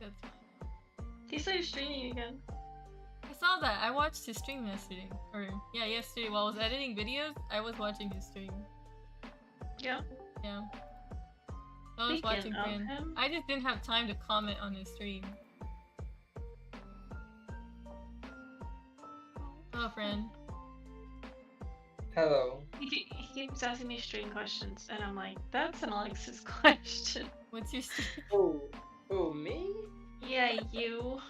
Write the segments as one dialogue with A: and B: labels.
A: that's fine.
B: He started streaming again.
A: I saw that. I watched his stream yesterday. Or, yeah, yesterday. While I was editing videos, I was watching his stream.
B: Yeah.
A: Yeah. I was watching Fran. I just didn't have time to comment on his stream. Hello, Fran.
C: Hello.
B: He keeps asking me stream questions, and I'm like, that's an Alexis question.
A: What's your stream?
C: Oh, me?
B: Yeah, you.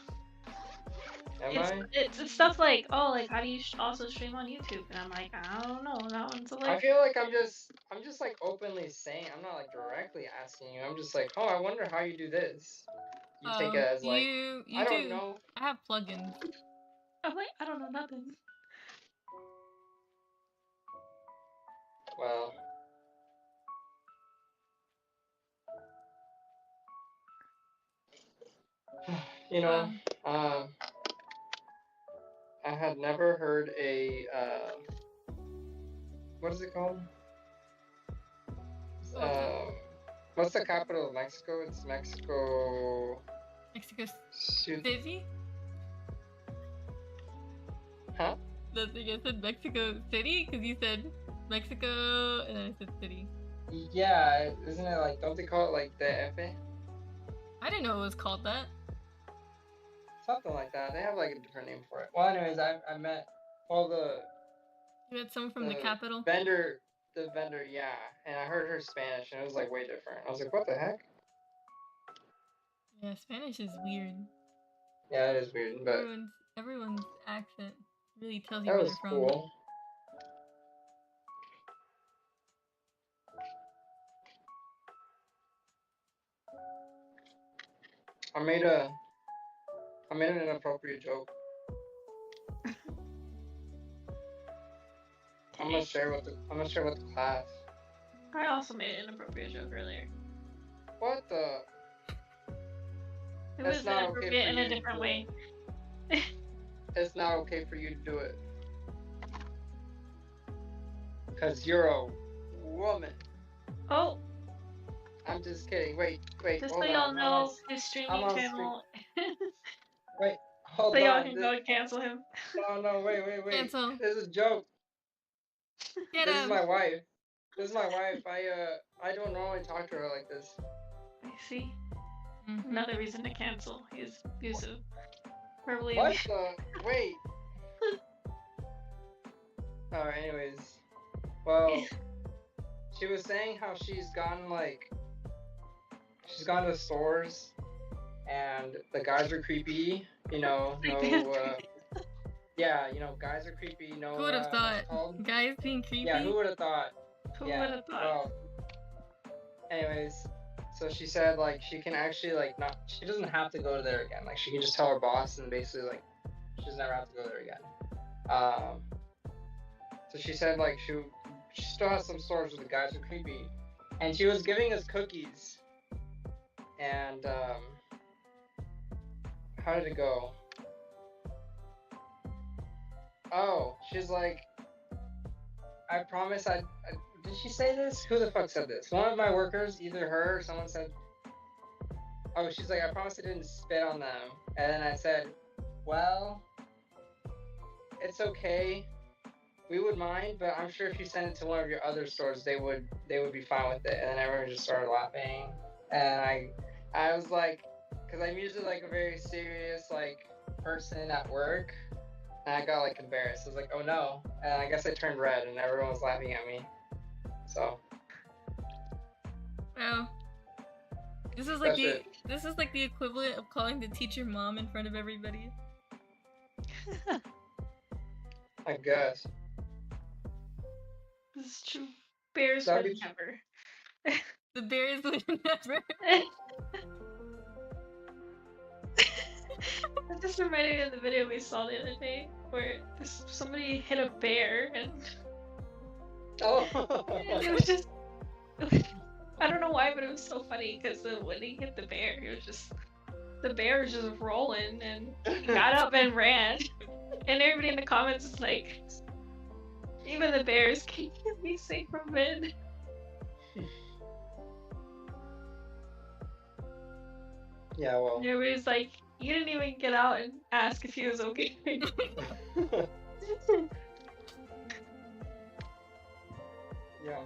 C: Am
B: It's stuff like, oh, like, how do you also stream on YouTube? And I'm like, I don't know, that one's a
C: I feel like I'm just like openly saying, I'm not like directly asking you. I'm just like, oh, I wonder how you do this. You take it as like, I don't know.
A: I have plugins.
B: I'm like, I don't know nothing.
C: Well. You know, I had never heard a, what is it called? What's the capital of Mexico? It's Mexico...
A: Mexico City?
C: Huh?
A: I think I said Mexico City because you said Mexico and then I said city.
C: Yeah, isn't it like, don't they call it like the F?
A: I didn't know it was called that.
C: Something like that. They have like a different name for it. Well, anyways, I met all the...
A: You met someone from the capital?
C: The vendor, yeah. And I heard her Spanish and it was like way different. I was like, what the heck?
A: Yeah, Spanish is weird.
C: Yeah, it is weird, but...
A: Everyone's accent really tells you where they're from.
C: That was cool. I made an inappropriate joke. I'm gonna share with the class.
B: I also made an inappropriate joke earlier.
C: What the?
B: It was inappropriate in a different way.
C: It's not okay for you to do it. Cause you're a woman.
B: Oh.
C: I'm just kidding. Wait.
B: Just so y'all know, his streaming channel.
C: Wait, hold
B: on. So
C: on.
B: y'all can go and cancel him.
C: No, wait.
A: Cancel.
C: This is a joke. This is my wife. I don't normally talk to her like this.
B: I see. Another reason to cancel. He's abusive. Verbally
C: what the? Wait. Alright, anyways. Well, she was saying how she's gone to stores and the guys are creepy, yeah, guys are creepy,
A: who would have thought? Guys being creepy?
C: Yeah, who would have thought?
B: Who would have thought?
C: Well, anyways, so she said like she can actually she doesn't have to go there again. Like she can just tell her boss and basically like she doesn't ever have to go there again. So she said like she still has some stores where the guys are creepy, and she was giving us cookies. And how did it go? Oh, she's like, I promise did she say this? Who the fuck said this? One of my workers, either her or someone said, oh, she's like, I promise I didn't spit on them. And then I said, well, it's okay. We would mind, but I'm sure if you send it to one of your other stores, they would be fine with it. And then everyone just started laughing. And I was like, because I'm usually like a very serious like person at work. And I got like embarrassed. I was like, oh no. And I guess I turned red and everyone was laughing at me. So.
A: Wow. This is like the equivalent of calling the teacher mom in front of everybody.
C: I guess.
B: This is true. Bears would never.
A: The bears would never.
B: That just reminded me of the video we saw the other day where somebody hit a bear and it was just I don't know why, but it was so funny because when he hit the bear, the bear was just rolling and he got up and ran, and everybody in the comments is like, even the bears can be safe from it.
C: Yeah, well.
B: And everybody's like, you didn't even get out and ask if he was okay.
C: Yeah.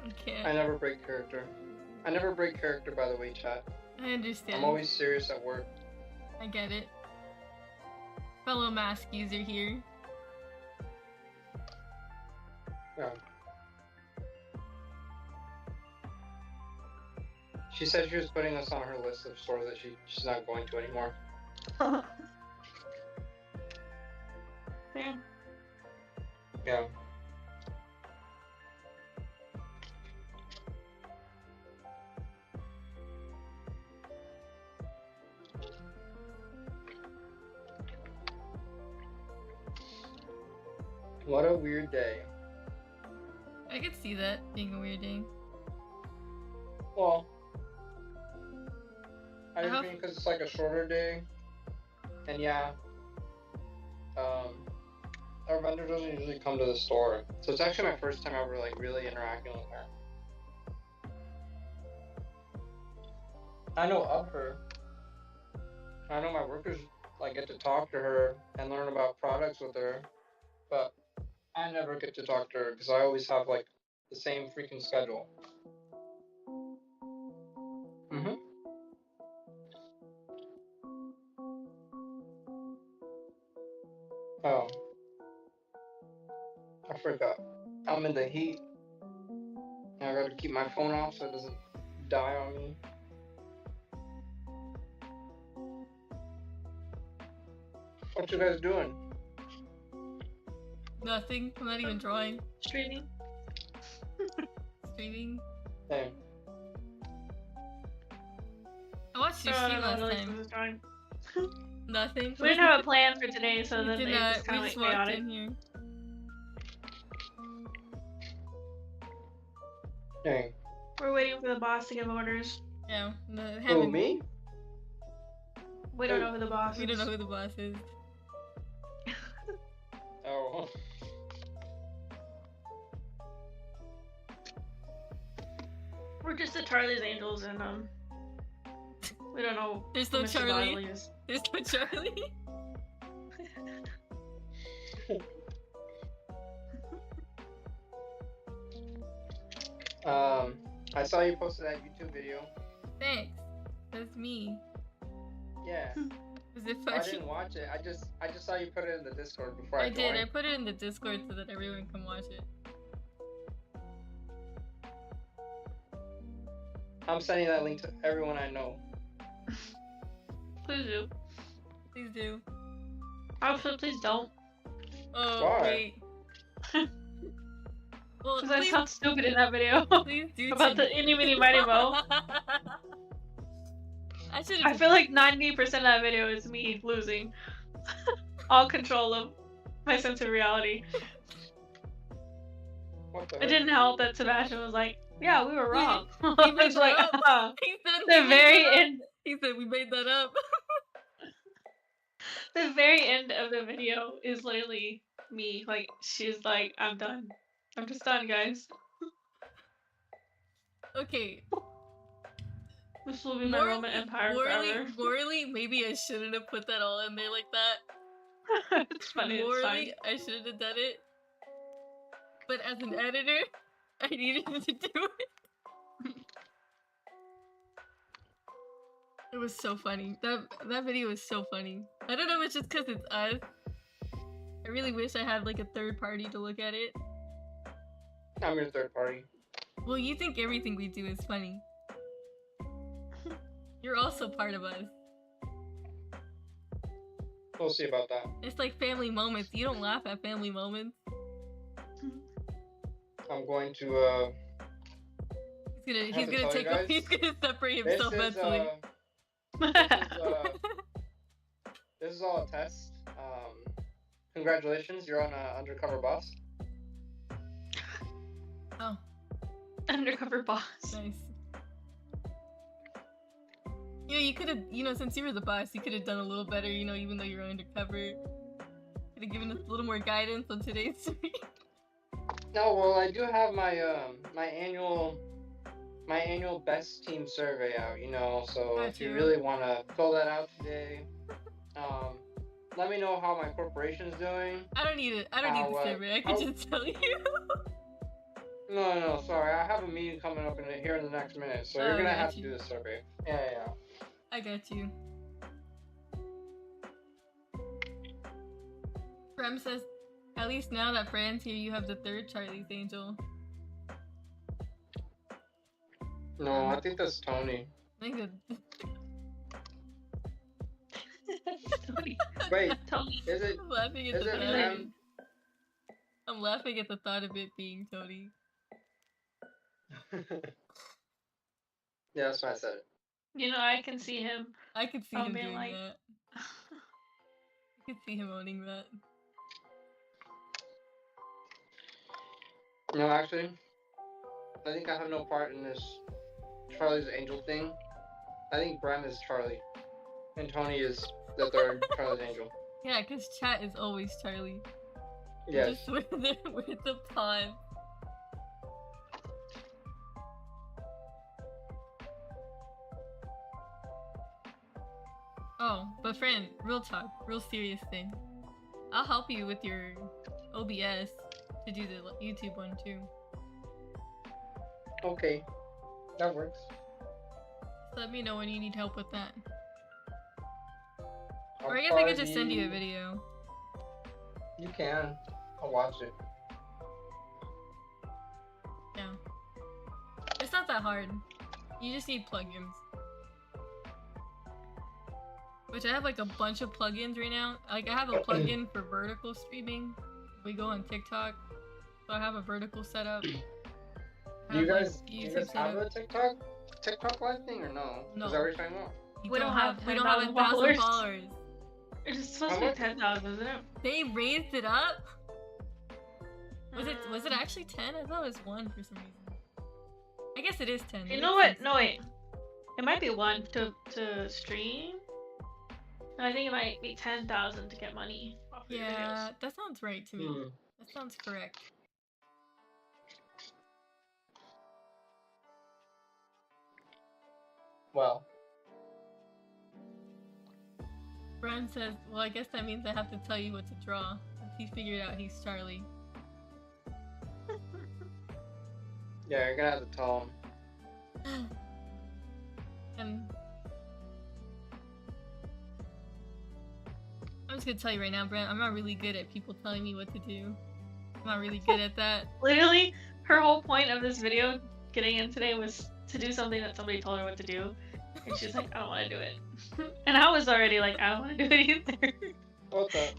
A: Okay.
C: I never break character. I never break character, by the way, chat.
A: I understand.
C: I'm always serious at work.
A: I get it. Fellow mask user here.
C: Yeah. She said she was putting us on her list of stores that she's not going to anymore.
B: Damn.
C: Yeah. What a weird day.
A: I could see that being a weird day.
C: Well, I
A: I
C: just
A: hope-
C: mean because it's like a shorter day, and yeah, our vendor doesn't usually come to the store, so it's actually my first time ever like really interacting with her. I know of her. I know my workers like get to talk to her and learn about products with her, but I never get to talk to her because I always have like the same freaking schedule. Mm-hmm. Oh, I forgot. I'm in the heat. And I gotta keep my phone off so it doesn't die on me. What you guys doing?
A: Nothing. I'm not even drawing.
B: Streaming.
A: Streaming.
C: Hey,
A: I watched your stream last time. Nothing.
B: We didn't have a plan for today, so
A: We
B: then
A: did
B: it
A: not.
B: just kind
A: We
B: of
A: just
B: like
A: walked
B: chaotic.
A: in here.
C: hey.
B: We're waiting for the boss to give orders.
A: Yeah.
C: Who, me?
B: We don't know who the boss is.
A: We don't know who the boss is.
C: Oh.
B: We're just the Charlie's Angels, and we don't know.
A: There's
B: who
A: no
B: Mr.
A: Charlie.
B: Bosley is.
A: There's no Charlie.
C: I saw you posted that YouTube video.
A: Thanks. That's me.
C: Yeah.
A: Is it
C: I
A: funny?
C: didn't watch it. I just saw you put it in the Discord before I
A: I did. I
C: joined.
A: put it in the Discord so that everyone can watch it.
C: I'm sending that link to everyone I know.
B: Please do.
A: Please do.
B: Also, please don't.
A: Oh,
C: Why?
A: wait. Well,
B: Because I
A: please,
B: sound stupid in that video.
A: please do
B: About the Inny Mini Mighty Mo.
A: I should
B: I feel like 90% of that video is me losing all control of my sense of reality.
C: What the
B: It
C: heck?
B: didn't help that Sebastian was like, "Yeah, we were wrong."
A: He
B: I
A: made
B: was like,
A: that up.
B: "Ah."
A: He said
B: The
A: we made
B: very
A: that up.
B: end,
A: He said we made that up.
B: the very end of the video is literally me. Like, she's like, "I'm done. I'm just done, guys.
A: Okay.
B: This will be my Roman Empire forever."
A: Morally, maybe I shouldn't have put that all in there like that.
B: It's funny. It's fine.
A: Morally, I shouldn't have done it. But as an editor, I needed to do it. It was so funny. That video was so funny. I don't know if it's just because it's us. I really wish I had like a third party to look at it.
C: I'm your third party.
A: Well, you think everything we do is funny. You're also part of us.
C: We'll see about that.
A: It's like family moments. You don't laugh at family moments.
C: I'm going to
A: He's
C: have to
A: gonna
C: tell you guys,
A: he's gonna separate
C: this
A: himself
C: is
A: mentally.
C: this is all a test. Congratulations, you're on Undercover Boss.
A: Oh,
B: Undercover boss.
A: nice. You know, you could have, since you were the boss, you could have done a little better, even though you're undercover. Could have given us a little more guidance on today's stream.
C: No, well, I do have my my annual best team survey out. So
A: Got
C: if you
A: you.
C: really want to fill that out today, um, let me know how my corporation's doing.
A: I don't need it. I don't need the survey. I can
C: How
A: just tell you.
C: No, sorry. I have a meeting coming up here in the next minute, so you're
A: Oh,
C: gonna
A: got
C: have to
A: you.
C: do the survey. Yeah.
A: I got you. Prem says, at least now that Fran's here, you have the third Charlie's Angel.
C: No, I think that's Tony.
A: I think that.
B: Tony.
C: Wait,
B: Tony.
C: is it?
A: I'm laughing at
C: Is
A: the
C: it
A: thought.
C: Prem?
A: I'm laughing at the thought of it being Tony.
C: Yeah, that's why I said it.
B: I can see him.
A: I could see him
B: being
A: doing
B: like...
A: that. I could see him owning that.
C: No, actually, I think I have no part in this Charlie's Angel thing. I think Brem is Charlie, and Tony is the third Charlie's Angel.
A: Yeah, because chat is always Charlie.
C: Yes.
A: Just with the pod. Oh, but friend, real talk, real serious thing. I'll help you with your OBS to do the YouTube one too.
C: Okay, that works.
A: So let me know when you need help with that.
C: I'll
A: Or I guess I could just send you a
C: probably-
A: video.
C: You can. I'll watch it.
A: Yeah. It's not that hard. You just need plugins. Which I have like a bunch of plugins right now. Like I have a plugin for vertical streaming. We go on TikTok. So I have a vertical setup.
C: Do
A: I
C: you
A: have, like,
C: guys have a TikTok live thing or no?
A: No.
C: Is that what you're talking about?
A: We
B: We
A: don't
B: don't
A: have
B: have
A: we don't have
B: 10,000
A: 1,000
B: followers.
A: followers.
B: It's supposed to
C: How
B: be
C: much?
B: 10,000, isn't it?
A: They raised it up. Was it actually 10? I thought it was 1 for some reason. I guess it is 10.
B: You
A: It
B: know
A: makes
B: what?
A: sense.
B: No, wait. It might be 1 to stream. And I think it might be 10,000 to get money off of your
A: Yeah,
B: videos.
A: that sounds right to me.
C: Hmm.
A: That sounds correct.
C: Well,
A: Brian says, well, I guess that means I have to tell you what to draw. Since he figured out he's Charlie.
C: yeah, you're gonna have to tell him.
A: And I'm just gonna tell you right now, Brent, I'm not really good at people telling me what to do. I'm not really good at that.
B: Literally, her whole point of this video getting in today was to do something that somebody told her what to do. And she's like, I don't want to do it. And I was already like, I don't want to do it either.
C: What's up?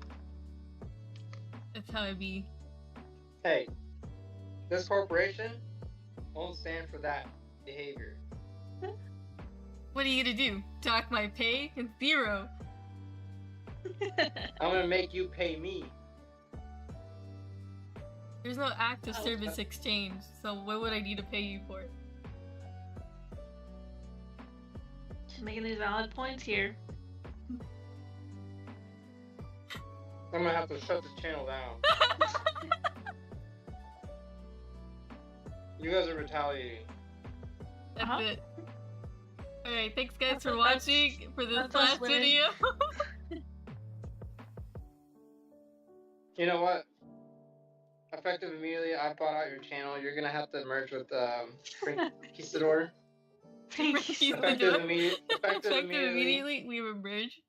A: That's how it be.
C: Hey, this corporation won't stand for that behavior.
A: What are you gonna do? Dock my pay? It's 0.
C: I'm gonna make you pay me.
A: There's no active
B: Oh,
A: service exchange, so what would I need to pay you for?
B: She's making these valid points here.
C: I'm gonna have to shut this channel down. You guys are retaliating.
A: That's
B: Uh-huh.
A: it. Alright, thanks guys
B: That's
A: for
B: what- that's-
A: watching for this
B: that's us
A: last
B: winning.
A: video.
C: You know what? Effective immediately, I bought out your channel. You're gonna have to merge with Conquistador.
B: Thank you.
C: Effective immediately.
A: Effective immediately, we were merged.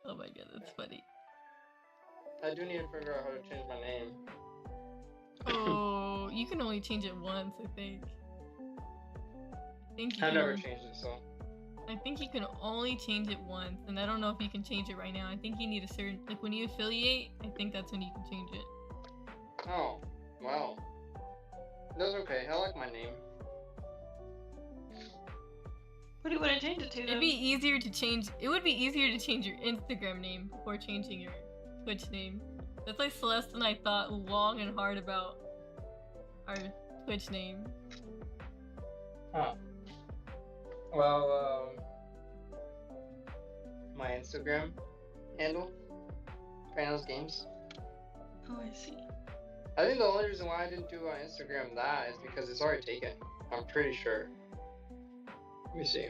A: Oh my god, that's funny.
C: I do need to figure out how to change my name.
A: Oh, you can only change it once, I think.
C: I've never changed it, so.
A: I think you can only change it once, and I don't know if you can change it right now. I think you need a certain, like when you affiliate, I think that's when you can change it.
C: Oh, wow. That's okay. I like my name.
B: What do you want to change it to?
A: It'd be easier to change. It would be easier to change your Instagram name before changing your Twitch name. That's why Celeste and I thought long and hard about our Twitch name.
C: Huh. Well, my Instagram handle, Thanos games.
B: Oh, I see.
C: I think the only reason why I didn't do on Instagram that is because it's already taken. I'm pretty sure. Let me see.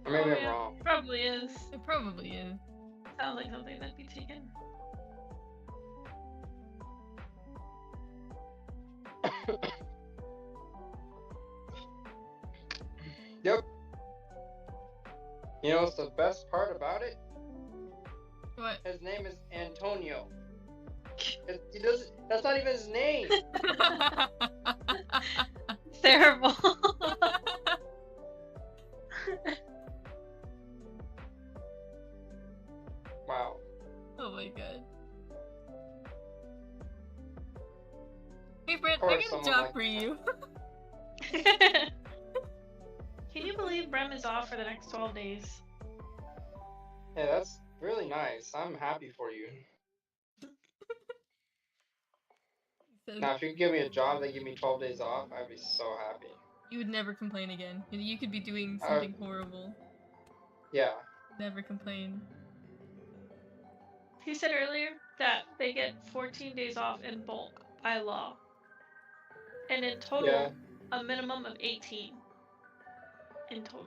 C: Or maybe I'm wrong.
B: Probably is.
A: It probably is.
B: Sounds like something that'd be taken.
C: Yep. You know what's the best part about it?
A: What?
C: His name is Antonio. He doesn't. That's not even his name.
B: Terrible.
C: Wow.
A: Oh my god. Hey Brent,
C: Or
A: I got a
C: someone
A: job
C: like
A: for you.
B: Can you believe Brem is off for the next 12 days?
C: Yeah, that's really nice. I'm happy for you. Now, if you could give me a job that give me 12 days off, I'd be so happy.
A: You would never complain again. You could be doing something horrible.
C: Yeah.
A: Never complain.
B: He said earlier that they get 14 days off in bulk by law. And in total, a minimum of 18 in total.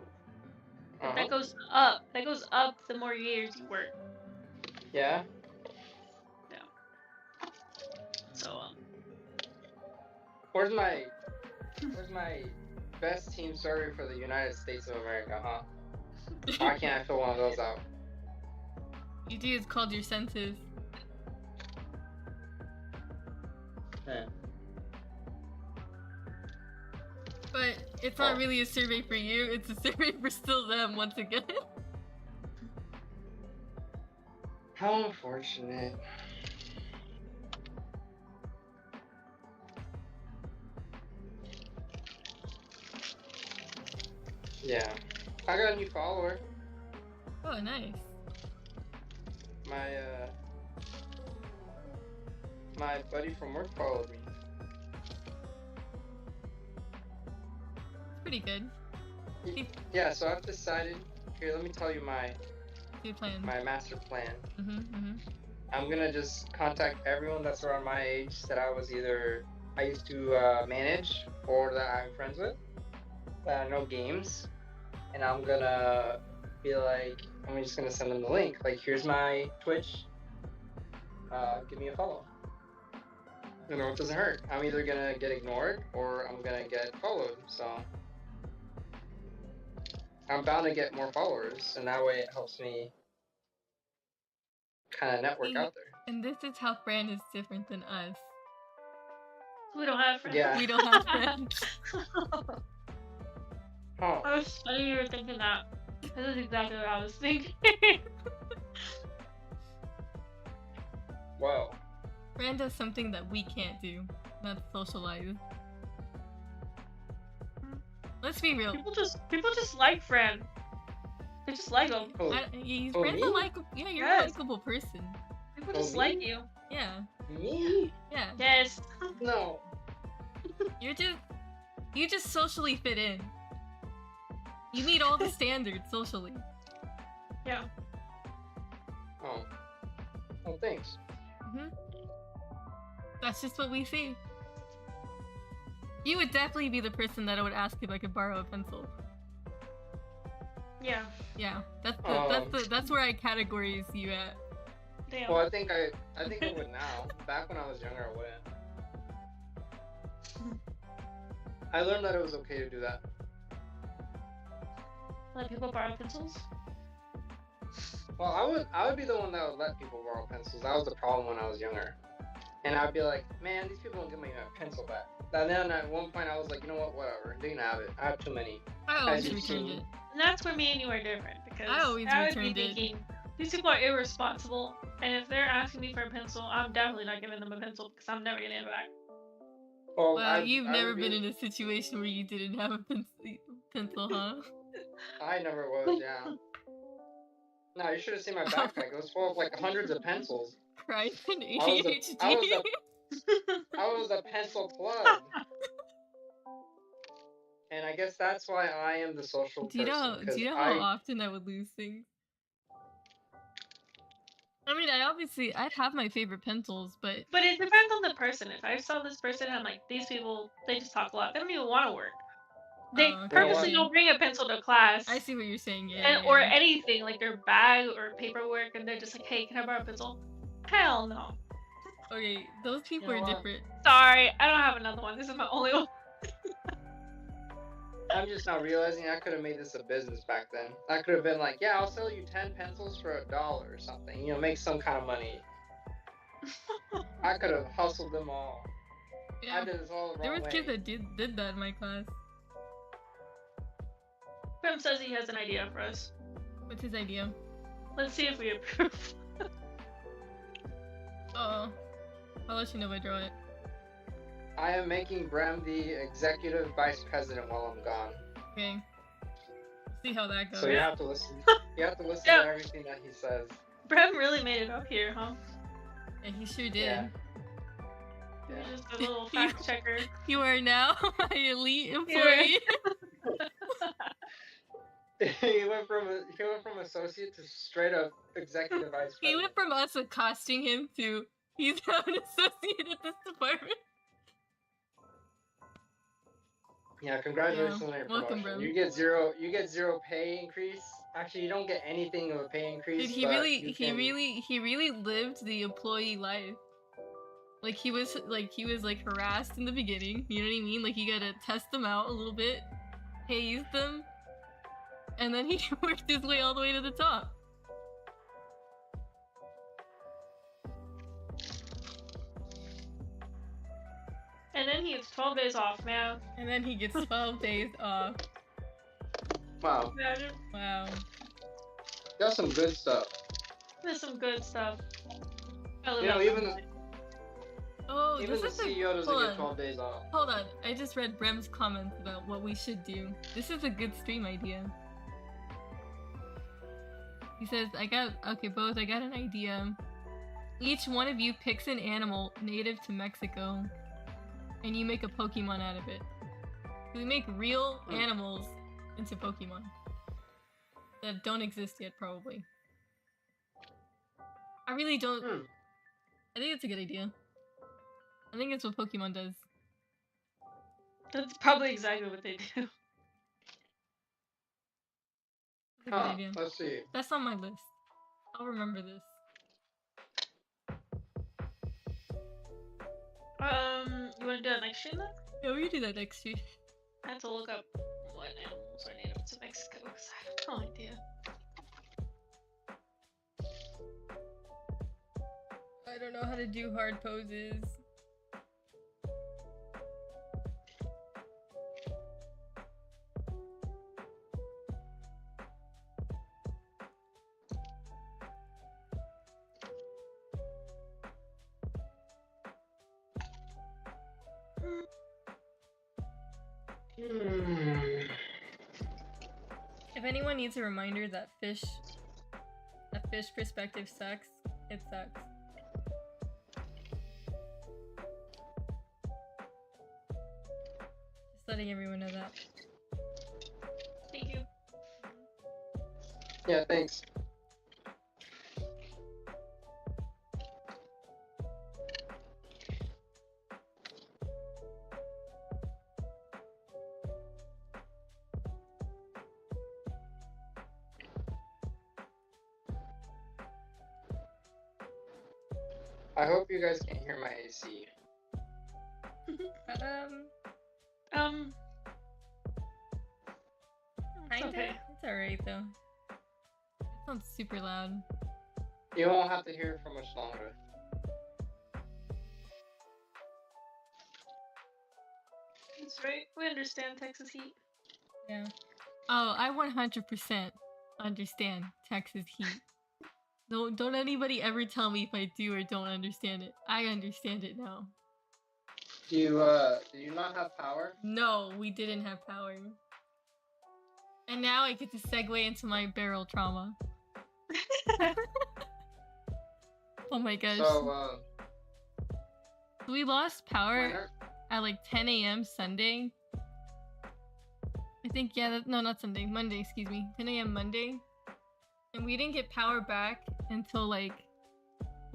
B: But that goes up. That goes up the more years you work.
C: Yeah?
B: Yeah. So,
C: Where's my best team survey for the United States of America, huh? Why can't I fill one of those out?
A: You do, it's called your census.
C: Yeah.
A: But it's not really a survey for you, it's a survey for still them once again.
C: How unfortunate. Yeah. I got a new follower.
A: Oh, nice.
C: My buddy from work followed me.
A: Pretty good.
C: Yeah, so I've decided. Here, let me tell you my master plan. I'm gonna just contact everyone that's around my age that I used to manage or that I'm friends with, that I know games, and I'm gonna be like, I'm just gonna send them the link. Like, here's my Twitch. Give me a follow. You know, it doesn't hurt. I'm either gonna get ignored or I'm gonna get followed. So I'm bound to get more followers, and that way it helps me kind of network out there.
A: And this is how Fran is different than us.
B: We don't have friends.
C: Yeah.
A: We don't have friends.
C: Oh.
B: I was funny you were thinking that. This is exactly what I was thinking.
C: Wow.
A: Fran does something that we can't do. That's socialize. Let's be real.
B: People just like Fran. They just like him.
A: Fran's a likable. Yeah, you're a likable person.
B: People just like you.
A: Yeah.
C: Me?
A: Yeah.
B: Yes.
C: No.
A: You just socially fit in. You meet all the standards socially.
B: Yeah.
C: Oh. Well, thanks.
A: That's just what we see. You would definitely be the person that I would ask if I could borrow a pencil.
B: Yeah.
A: Yeah. That's where I categorize you at.
B: Damn.
C: Well, I think I would now. Back when I was younger, I wouldn't. I learned that it was okay to do that.
B: Let people borrow pencils?
C: Well, I would be the one that would let people borrow pencils. That was the problem when I was younger. And I'd be like, man, these people don't give me a pencil back. And then at one point I was like, you know what, whatever. They can have it. I have too many.
A: I always returned it.
B: And that's where me and you are different, because
A: I always returned it.
B: Thinking, these people are irresponsible, and if they're asking me for a pencil, I'm definitely not giving them a pencil because I'm never getting it back.
C: Well,
A: you've never been in a situation where you didn't have a pencil, huh?
C: I never was, yeah. No, you should have seen my backpack. It was full of like hundreds of pencils.
A: Christ, an
C: ADHD. I was a pencil plug. And I guess that's why I am the social person.
A: Do you know how often I would lose things? I mean, I'd have my favorite pencils, but
B: But it depends on the person. If I saw this person, I'm like, these people, they just talk a lot. They don't even want to work. They
A: okay,
B: purposely
A: I
B: don't bring a pencil to class.
A: I see what you're saying,
B: Or anything, like their bag or paperwork, and they're just like, hey, can I borrow a pencil? Hell no.
A: Okay, those people
C: You know
A: are
C: what?
A: different.
B: Sorry, I don't have another one. This is my only one.
C: I'm just not realizing I could have made this a business back then. I could have been like, yeah, I'll sell you 10 pencils for $1 or something. You know, make some kind of money. I could have hustled them all.
A: Yeah.
C: I did this all the
A: There
C: wrong
A: was
C: way.
A: kids that did that in my class.
B: Grim says he has an idea for us.
A: What's his idea?
B: Let's see if we approve.
A: Uh-oh. I'll let you know if I draw it.
C: I am making Brem the executive vice president while I'm gone.
A: Okay. See how that goes.
C: So you have to listen. You have to listen
B: Yeah.
C: to everything that he says.
B: Brem really made it up here, huh?
A: Yeah, he sure did.
C: Yeah.
B: He was
C: Yeah.
B: just a little fact checker.
A: You are now my elite employee.
C: He went from associate to straight up executive vice president.
A: He went from us accosting him to he's now an associate at this department.
C: Yeah, congratulations
A: Yeah.
C: on your
A: Welcome,
C: promotion.
A: Brem.
C: You get zero pay increase. Actually, you don't get anything of a pay increase.
A: Dude, he really lived the employee life. Like he was harassed in the beginning. You know what I mean? Like you gotta test them out a little bit, haze them, and then he worked his way all the way to the top.
B: And then he gets 12 days off, man.
A: And then he gets 12 days off.
C: Wow,
B: Imagine.
A: Wow.
C: that's some good stuff.
B: There's some good stuff. I live
C: You know,
B: out
C: even
B: that way.
A: Oh,
C: even the
A: this is
C: CEO doesn't
A: hold
C: get
A: on.
C: 12 days off.
A: Hold on, I just read Brem's comments about what we should do. This is a good stream idea. He says, I got an idea. Each one of you picks an animal native to Mexico, and you make a Pokemon out of it. We make real animals into Pokemon. That don't exist yet, probably. I really don't... I think it's a good idea. I think it's what Pokemon does.
B: That's probably exactly what they do.
A: It's a good idea.
C: Let's see.
A: That's on my list. I'll remember this.
B: You wanna do that next stream then?
A: Yeah, we can do that next year.
B: I have to look up what animals are native to Mexico because I have no idea.
A: I don't know how to do hard poses. If anyone needs a reminder that fish perspective sucks, it sucks. Just letting everyone know that.
B: Thank you.
C: Yeah, thanks. I hope you guys can hear my AC.
A: Kinda.
B: okay.
A: It's alright though. It sounds super loud.
C: You won't have to hear it for much longer.
B: That's right. We understand Texas heat.
A: Yeah. Oh, I 100% understand Texas heat. Don't anybody ever tell me if I do or don't understand it. I understand it now.
C: Do you not have power?
A: No, we didn't have power. And now I get to segue into my Beryl trauma. Oh my gosh.
C: So,
A: We lost power
C: winter?
A: at like 10 a.m. Sunday. I think, yeah, no, not Sunday. Monday, excuse me. 10 a.m. Monday. And we didn't get power back until like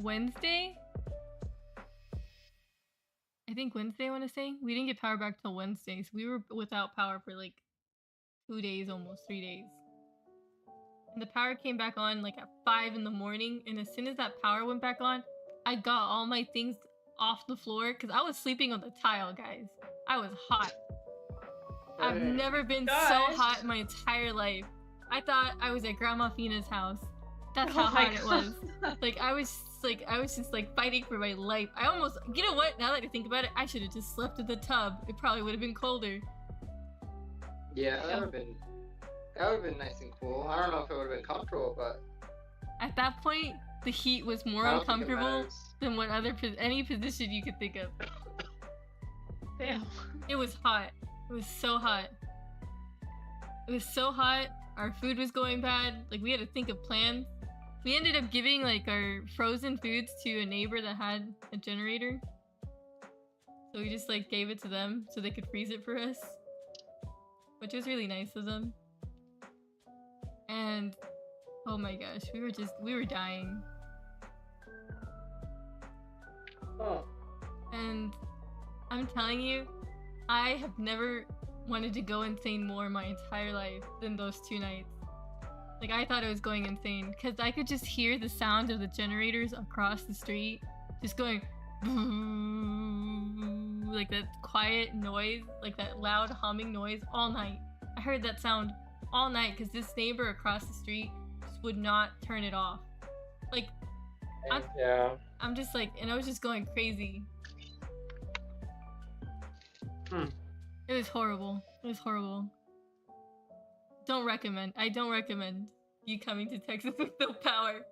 A: Wednesday. I think Wednesday, I want to say. We didn't get power back till Wednesday, so we were without power for like 2 days, almost 3 days. And the power came back on like at 5 in the morning, and as soon as that power went back on, I got all my things off the floor because I was sleeping on the tile, guys. I was hot. I've never been so hot in my entire life. I thought I was at Grandma Fina's house. That's how hot it was. Like I was just like fighting for my life. I almost, you know what? Now that I think about it, I should have just slept in the tub. It probably would have been colder.
C: Yeah, that would have been nice and cool. I don't know if it would have been comfortable, but
A: at that point, the heat was more uncomfortable than what any position you could think of.
B: Damn.
A: It was hot. It was so hot. It was so hot. Our food was going bad. Like we had to think of plans. We ended up giving like our frozen foods to a neighbor that had a generator. So we just like gave it to them so they could freeze it for us. Which was really nice of them. And oh my gosh, we were dying.
C: Oh.
A: And I'm telling you, I have never wanted to go insane more in my entire life than those 2 nights. Like I thought I was going insane because I could just hear the sound of the generators across the street just going like that quiet noise, like that loud humming noise all night. I heard that sound all night because this neighbor across the street just would not turn it off. Like I'm just like, and I was just going crazy. It was horrible. It was horrible. I don't recommend you coming to Texas with no power.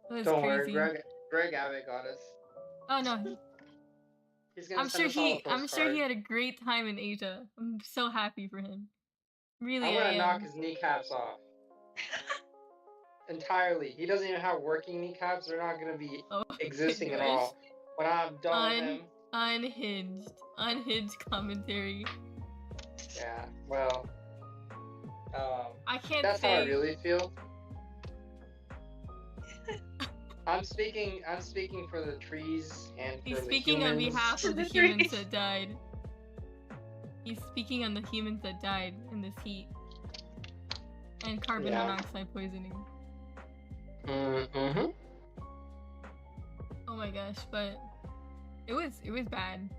A: That was
C: Don't
A: crazy.
C: worry, Greg Abbott got us.
A: Oh no. I'm sure he had a great time in Asia. I'm so happy for him. Really,
C: I'm gonna knock his kneecaps off. Entirely. He doesn't even have working kneecaps. They're not gonna be existing at all. When I'm done with him. Unhinged commentary. Yeah, well,
A: I can't
C: that's
A: say.
C: how I really feel. I'm speaking for the trees and for
A: He's
C: the
A: speaking
C: humans.
A: on behalf of the humans that died. He's speaking on the humans that died in this heat. And carbon monoxide poisoning.
C: Mm-hmm.
A: Oh my gosh, but it was bad.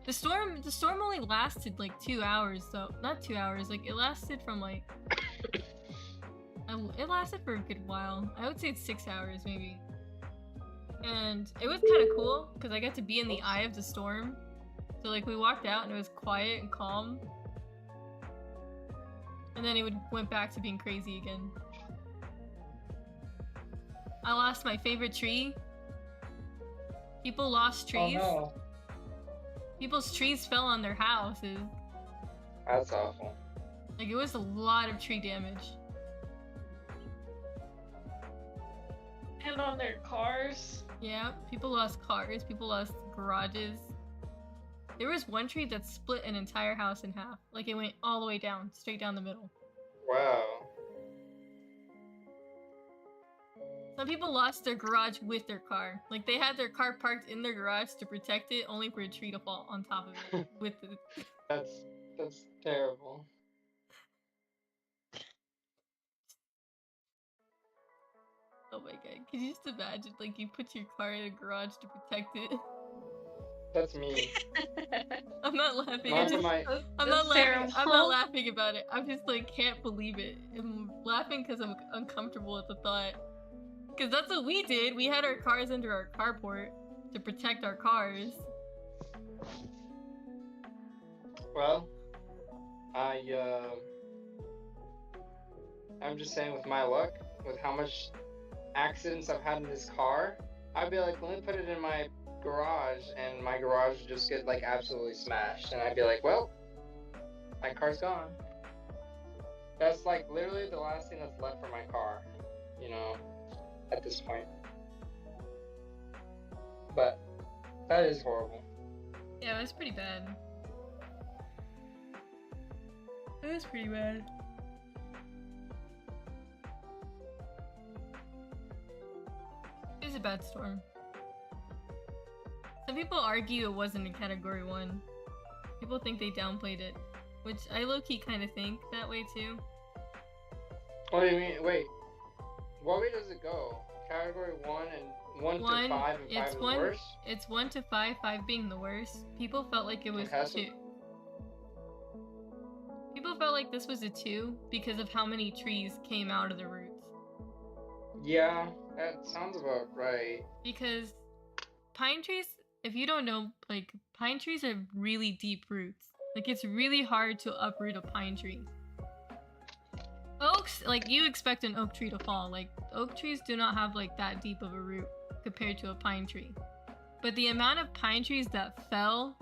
A: The storm only lasted like 2 hours, though. Not 2 hours, like it lasted from like it lasted for a good while. I would say it's 6 hours maybe. And it was kind of cool because I got to be in the eye of the storm. So like we walked out and it was quiet and calm. And then it went back to being crazy again. I lost my favorite tree. People lost trees.
C: Oh no.
A: People's trees fell on their houses.
C: That's awful.
A: Like it was a lot of tree damage.
B: And on their cars.
A: Yeah, people lost cars, people lost garages. There was one tree that split an entire house in half. Like it went all the way down, straight down the middle.
C: Wow.
A: Some people lost their garage with their car. Like they had their car parked in their garage to protect it, only for a tree to fall on top of it. With the...
C: That's terrible.
A: Oh my god, can you just imagine, like, you put your car in a garage to protect it?
C: That's me.
A: I'm not laughing. I'm not laughing about it. I'm just like, can't believe it. I'm laughing because I'm uncomfortable at the thought. Because that's what we did. We had our cars under our carport to protect our cars.
C: Well, I'm just saying, with my luck, with how much accidents I've had in this car, I'd be like, let me put it in my garage, and my garage would just get like absolutely smashed, and I'd be like, well, my car's gone. That's like literally the last thing that's left for my car, you know, at this point. But that is horrible.
A: Yeah, it was pretty bad. It was pretty bad. was a bad storm. Some people argue it wasn't a category 1. People think they downplayed it, which I low-key kind of think that way too.
C: What do you mean? Wait. What way does it go? Category 1 and 1 to 5 and 5 is the worst?
A: It's 1 to 5, 5 being the worst. People felt like it was 2. People felt like this was a 2 because of how many trees came out of the roots.
C: Yeah, that sounds about right.
A: Because pine trees, if you don't know, like, pine trees have really deep roots. Like, it's really hard to uproot a pine tree. Oaks, like, you expect an oak tree to fall. Like, oak trees do not have, like, that deep of a root compared to a pine tree. But the amount of pine trees that fell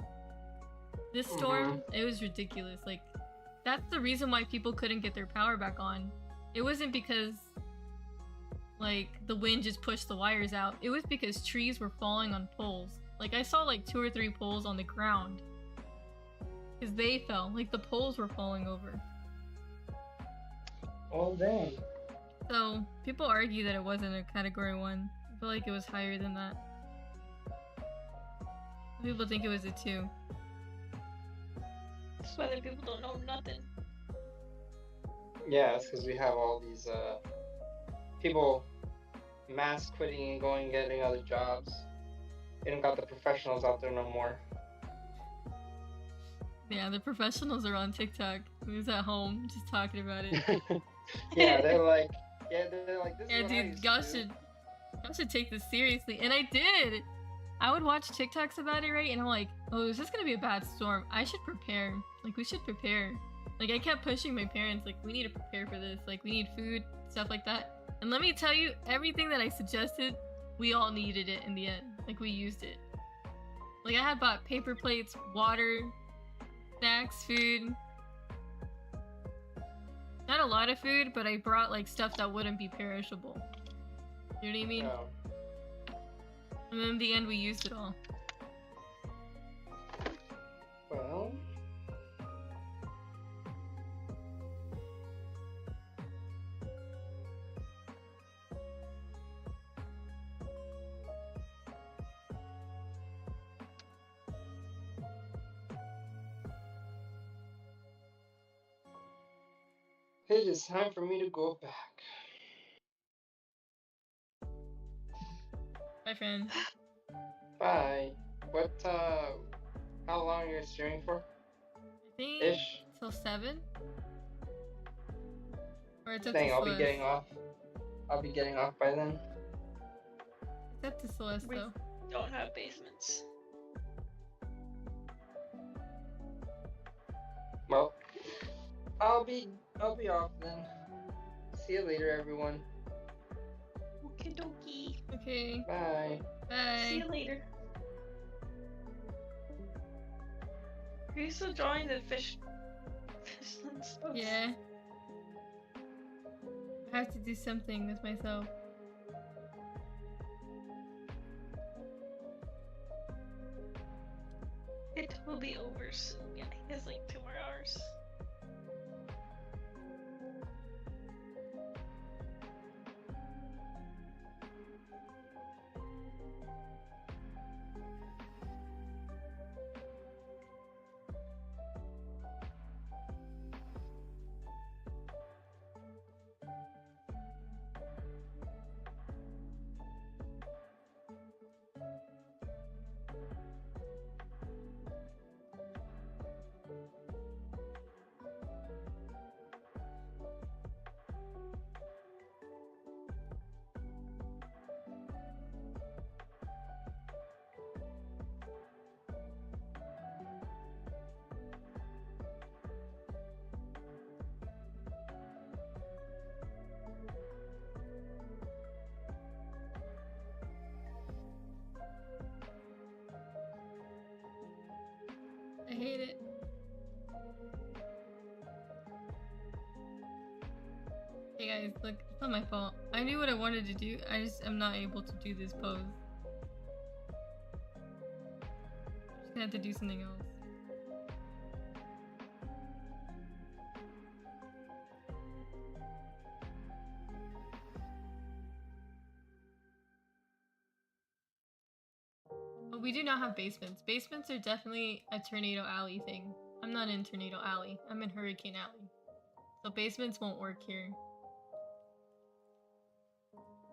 A: this storm, it was ridiculous. Like, that's the reason why people couldn't get their power back on. It wasn't because, like, the wind just pushed the wires out. It was because trees were falling on poles. Like, I saw, like, 2 or 3 poles on the ground. Because they fell. Like, the poles were falling over.
C: Oh, dang.
A: So, people argue that it wasn't a category 1. I feel like it was higher than that. People think it was a 2.
B: That's why the people don't know nothing.
C: Yeah, it's because we have all these people mass quitting and going and getting other jobs. They don't got the professionals out there no more.
A: Yeah, the professionals are on TikTok. Who's at home just talking about it.
C: Yeah, they're like, this
A: Yeah,
C: is what I
A: dude,
C: used
A: y'all
C: to do.
A: should take this seriously. And I did! I would watch TikToks about it, right? And I'm like, oh, is this gonna be a bad storm? I should prepare. Like, we should prepare. Like, I kept pushing my parents, like, we need to prepare for this. Like, we need food, stuff like that. And let me tell you, everything that I suggested, we all needed it in the end. Like, we used it. Like, I had bought paper plates, water, snacks, food. Not a lot of food, but I brought, like, stuff that wouldn't be perishable. You know what I mean?
C: No.
A: And then in the end, we used it all.
C: Well, it is time for me to go back.
A: Bye, friend.
C: Bye. What, how long are you streaming for?
A: I think
C: Ish?
A: till 7? Or it's up
C: Dang,
A: to
C: I'll be
A: Celeste.
C: getting off. I'll be getting off by then.
A: It's up to Celeste,
B: We-
A: though.
B: Don't have basements.
C: Well, I'll be off then. See you later, everyone.
B: Okie dokie.
A: Okay,
C: Bye.
A: bye.
B: See you later. Are you still drawing the fish and stuff?
A: Yeah. I have to do something with myself.
B: It will be over soon. Yeah, he has like 2 more hours.
A: I hate it. Hey guys, look, it's not my fault. I knew what I wanted to do, I just am not able to do this pose. I'm just gonna have to do something else. we do not have basements. Basements are definitely a Tornado Alley thing. I'm not in Tornado Alley. I'm in Hurricane Alley. So basements won't work here.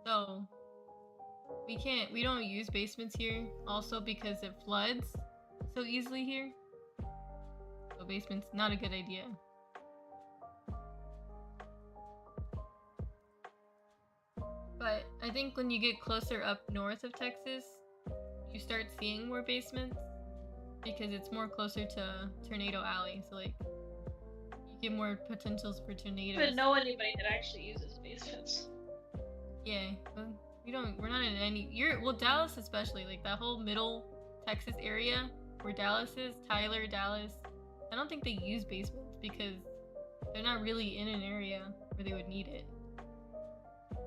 A: So we don't use basements here. Also because it floods so easily here. So basement's not a good idea. But I think when you get closer up north of Texas, you start seeing more basements because it's more closer to Tornado Alley. So like, you get more potentials for tornadoes.
B: But know anybody that actually uses basements.
A: Yeah, well, we're not in any. Well, Dallas especially, like that whole middle Texas area where Dallas is, Tyler, Dallas. I don't think they use basements because they're not really in an area where they would need it.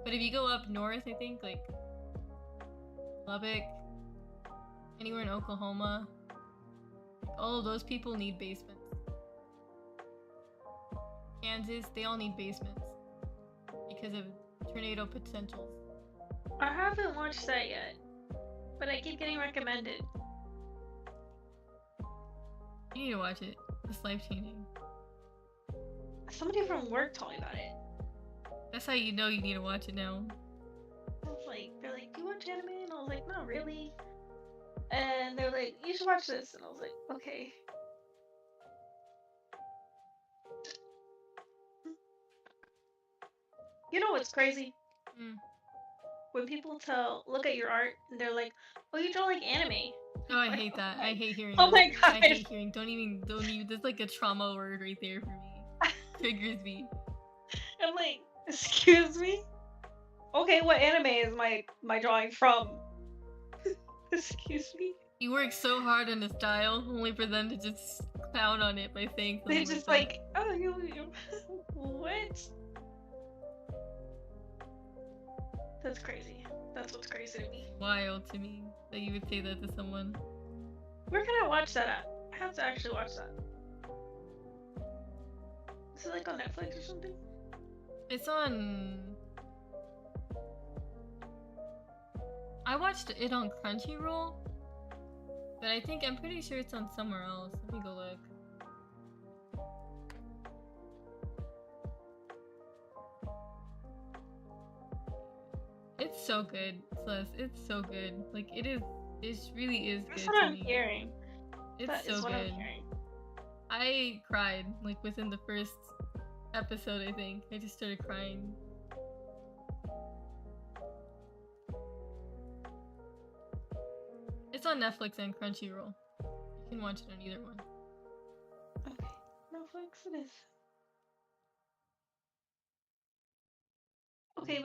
A: But if you go up north, I think, like, Lubbock, anywhere in Oklahoma, all of those people need basements. Kansas, they all need basements because of tornado potentials.
B: I haven't watched that yet, but I keep getting recommended.
A: You need to watch it. It's life-changing.
B: Somebody from work told me about it.
A: That's how you know you need to watch it now.
B: I was like, they're like, do you watch anime? And I was like, not really. And they're like, you should watch this. And I was like, okay. You know what's crazy?
A: Mm.
B: When people look at your art, and they're like, oh, you draw like anime.
A: Oh, I hate that. I hate hearing
B: Oh
A: that.
B: my god.
A: I hate hearing. Don't even. That's like a trauma word right there for me. Triggers me.
B: I'm like, excuse me? Okay, what anime is my drawing from? Excuse me?
A: You work so hard on the style, only for them to just clown on it by saying something.
B: They just
A: like,
B: like, oh, you what? That's crazy. That's what's crazy to me.
A: Wild to me that you would say that to someone.
B: Where can I watch that at? I have to actually watch that. Is it like on Netflix or something?
A: It's on. I watched it on Crunchyroll, but I'm pretty sure it's on somewhere else. Let me go look. It's so good, Celeste. It's so good. Like it is. It really is
B: That's
A: good
B: what
A: to
B: I'm
A: me.
B: hearing.
A: It's
B: That
A: so
B: is what I'm
A: good.
B: hearing.
A: I cried like within the first episode. I think I just started crying. It's on Netflix and Crunchyroll. You can watch it on either one.
B: Okay, Netflix it is. Okay,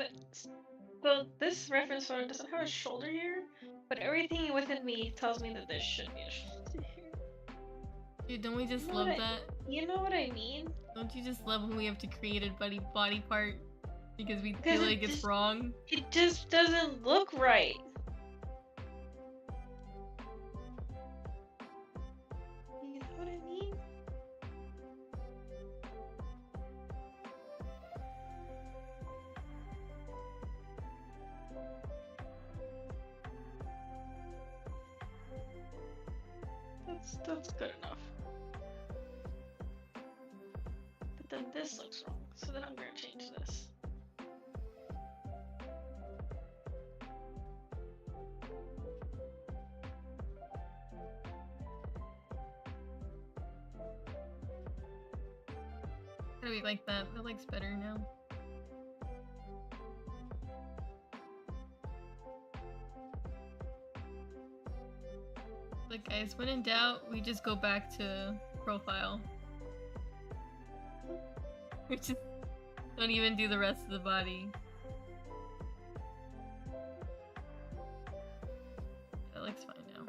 B: but this reference photo doesn't have a shoulder here, but everything within me tells me that there should be a shoulder here.
A: Dude, don't we just
B: You know
A: love
B: what
A: that?
B: You know what I mean?
A: Don't you just love when we have to create a body part because we
B: Because
A: feel like it's wrong?
B: It just doesn't look right. You know what I mean? That's good enough. But then this looks wrong, so then I'm gonna change this.
A: How do we like that? That looks better now. Look guys, when in doubt, we just go back to profile. We just don't even do the rest of the body. That looks fine now.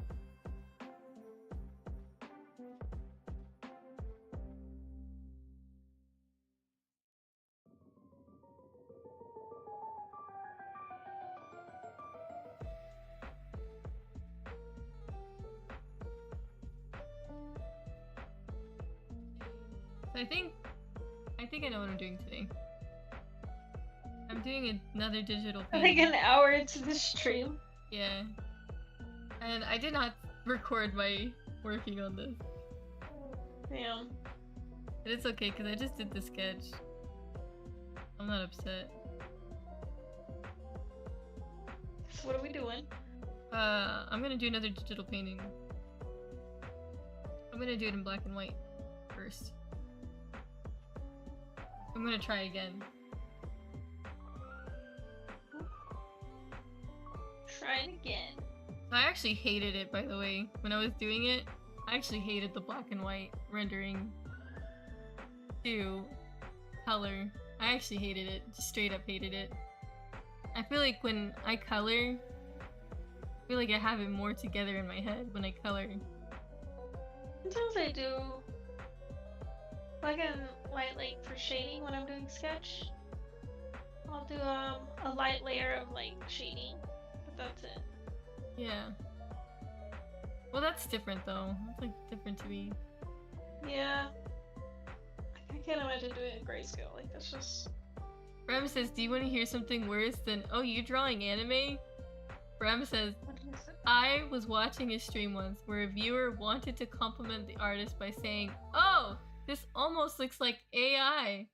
A: So I think I know what I'm doing today. I'm doing another digital
B: Like
A: painting.
B: an hour into the stream.
A: Yeah. And I did not record my working on this.
B: Damn.
A: And it's okay, because I just did the sketch. I'm not upset.
B: So what are we doing?
A: I'm gonna do another digital painting. I'm gonna do it in black and white first. I'm gonna try again.
B: Try it again.
A: I actually hated it, by the way. When I was doing it, I actually hated the black and white rendering to color. I actually hated it. Just straight up hated it. I feel like when I color, I feel like I have it more together in my head when I color.
B: Sometimes I do black and white like for shading when I'm doing sketch. I'll do a light layer of like shading, but that's it.
A: Yeah. Well, that's different though. That's like different to me.
B: Yeah. I can't imagine doing it in grayscale. Like that's just.
A: Bram says, do you want to hear something worse than, oh, you drawing anime? Bram says,
B: What is it?
A: I was watching a stream once where a viewer wanted to compliment the artist by saying, oh, this almost looks like AI.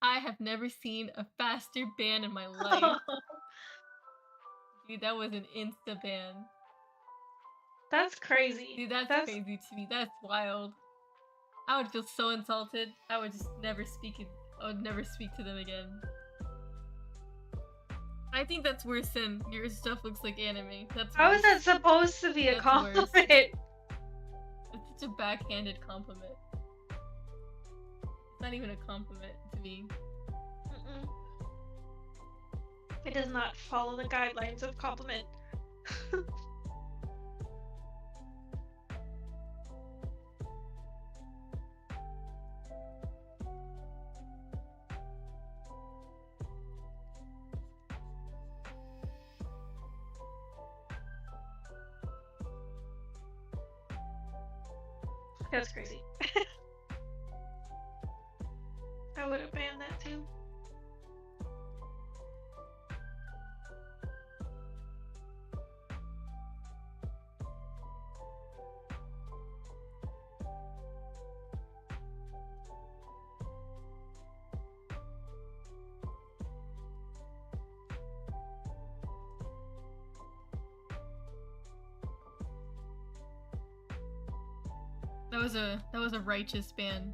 A: I have never seen a faster ban in my life. Dude, that was an insta ban.
B: That's crazy.
A: Dude, that's crazy to me. That's wild. I would feel so insulted. I would just never speak it. I would never speak to them again. I think that's worse than your stuff looks like anime. That's
B: How
A: worse.
B: is that supposed to be a
A: That's
B: compliment?
A: worse. It's such a backhanded compliment. It's not even a compliment to me.
B: Mm-mm. It does not follow the guidelines of compliment. That's crazy. I would have banned that too.
A: That was a righteous ban.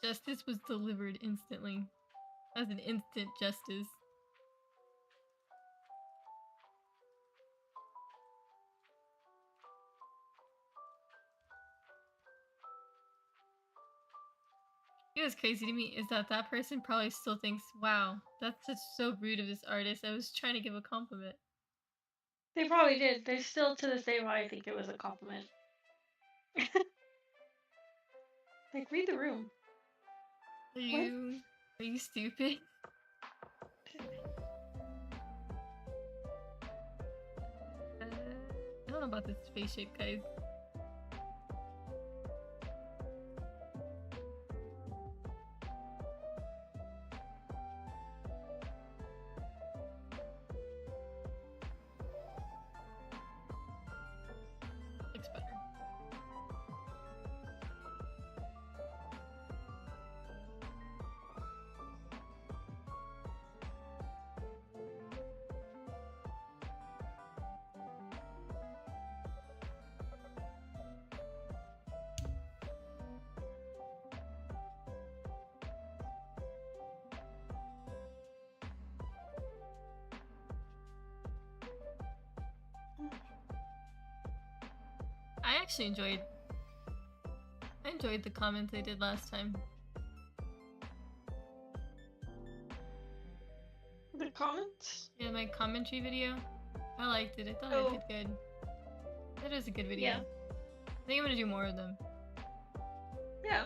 A: Justice was delivered instantly. That was an instant justice. It was crazy to me is that that person probably still thinks, wow, that's such so rude of this artist. I was trying to give a compliment.
B: They probably did. They still to this day probably think it was a compliment. Like, read the room.
A: Are you stupid? I don't know about this face shape, guys. Looks better. I actually enjoyed the comments I did last time.
B: The comments?
A: Yeah, my commentary video. I liked it. I thought I did good. That is a good video.
B: Yeah.
A: I think I'm gonna do more of them.
B: Yeah.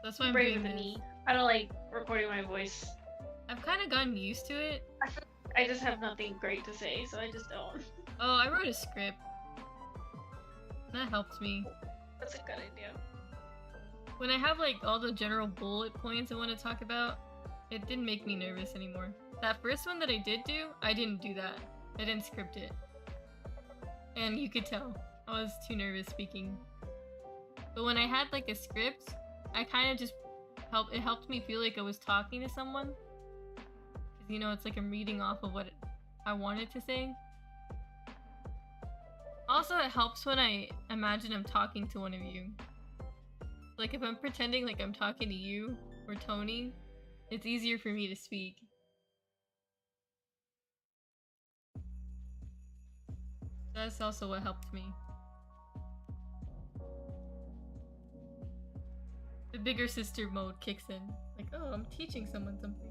A: That's why I'm
B: Braver
A: doing
B: than
A: this.
B: me. I don't like recording my voice.
A: I've kind of gotten used to it.
B: I just have nothing great to say, so I just don't.
A: Oh, I wrote a script. That helped me.
B: That's a good idea.
A: When I have like all the general bullet points I want to talk about, it didn't make me nervous anymore. That first one that I did do, I didn't do that. I didn't script it. And you could tell, I was too nervous speaking. But when I had like a script, I kind of just it helped me feel like I was talking to someone. Because you know, it's like I'm reading off of what I wanted to say. Also, it helps when I imagine I'm talking to one of you. Like if I'm pretending like I'm talking to you or Tony, it's easier for me to speak. That's also what helped me. The bigger sister mode kicks in. Like, oh, I'm teaching someone something.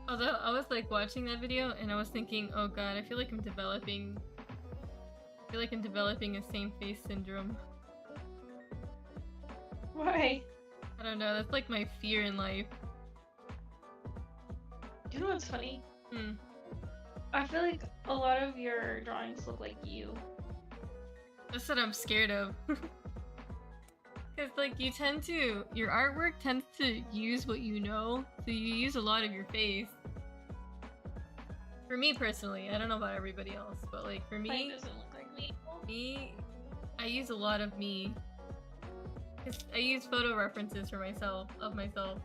A: Although I was like watching that video and I was thinking, oh god, I feel like I'm developing a same face syndrome.
B: Why?
A: I don't know, that's like my fear in life.
B: You know what's funny?
A: Hmm.
B: I feel like a lot of your drawings look like you.
A: That's what I'm scared of. Cause like your artwork tends to use what you know, so you use a lot of your face. For me personally, I don't know about everybody else, but like for me,
B: Mine doesn't look like me.
A: I use a lot of me. Cause I use photo references for myself, of myself.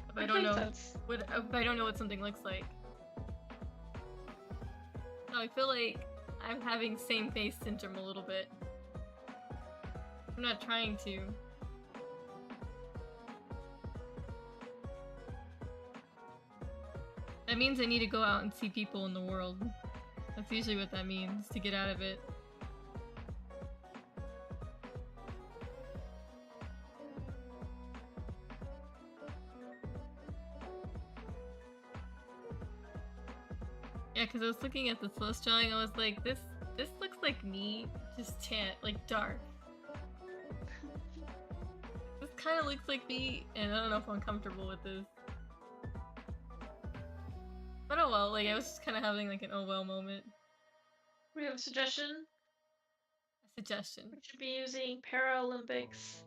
A: If I don't know what something looks like. So I feel like I'm having same face syndrome a little bit. I'm not trying to. That means I need to go out and see people in the world. That's usually what that means, to get out of it. Yeah, because I was looking at the Celeste drawing, I was like, this looks like me, just tan, like dark. This kind of looks like me, and I don't know if I'm comfortable with this. But oh well, like I was just kind of having like an oh well moment.
B: We have a suggestion.
A: A suggestion.
B: We should be using Paralympics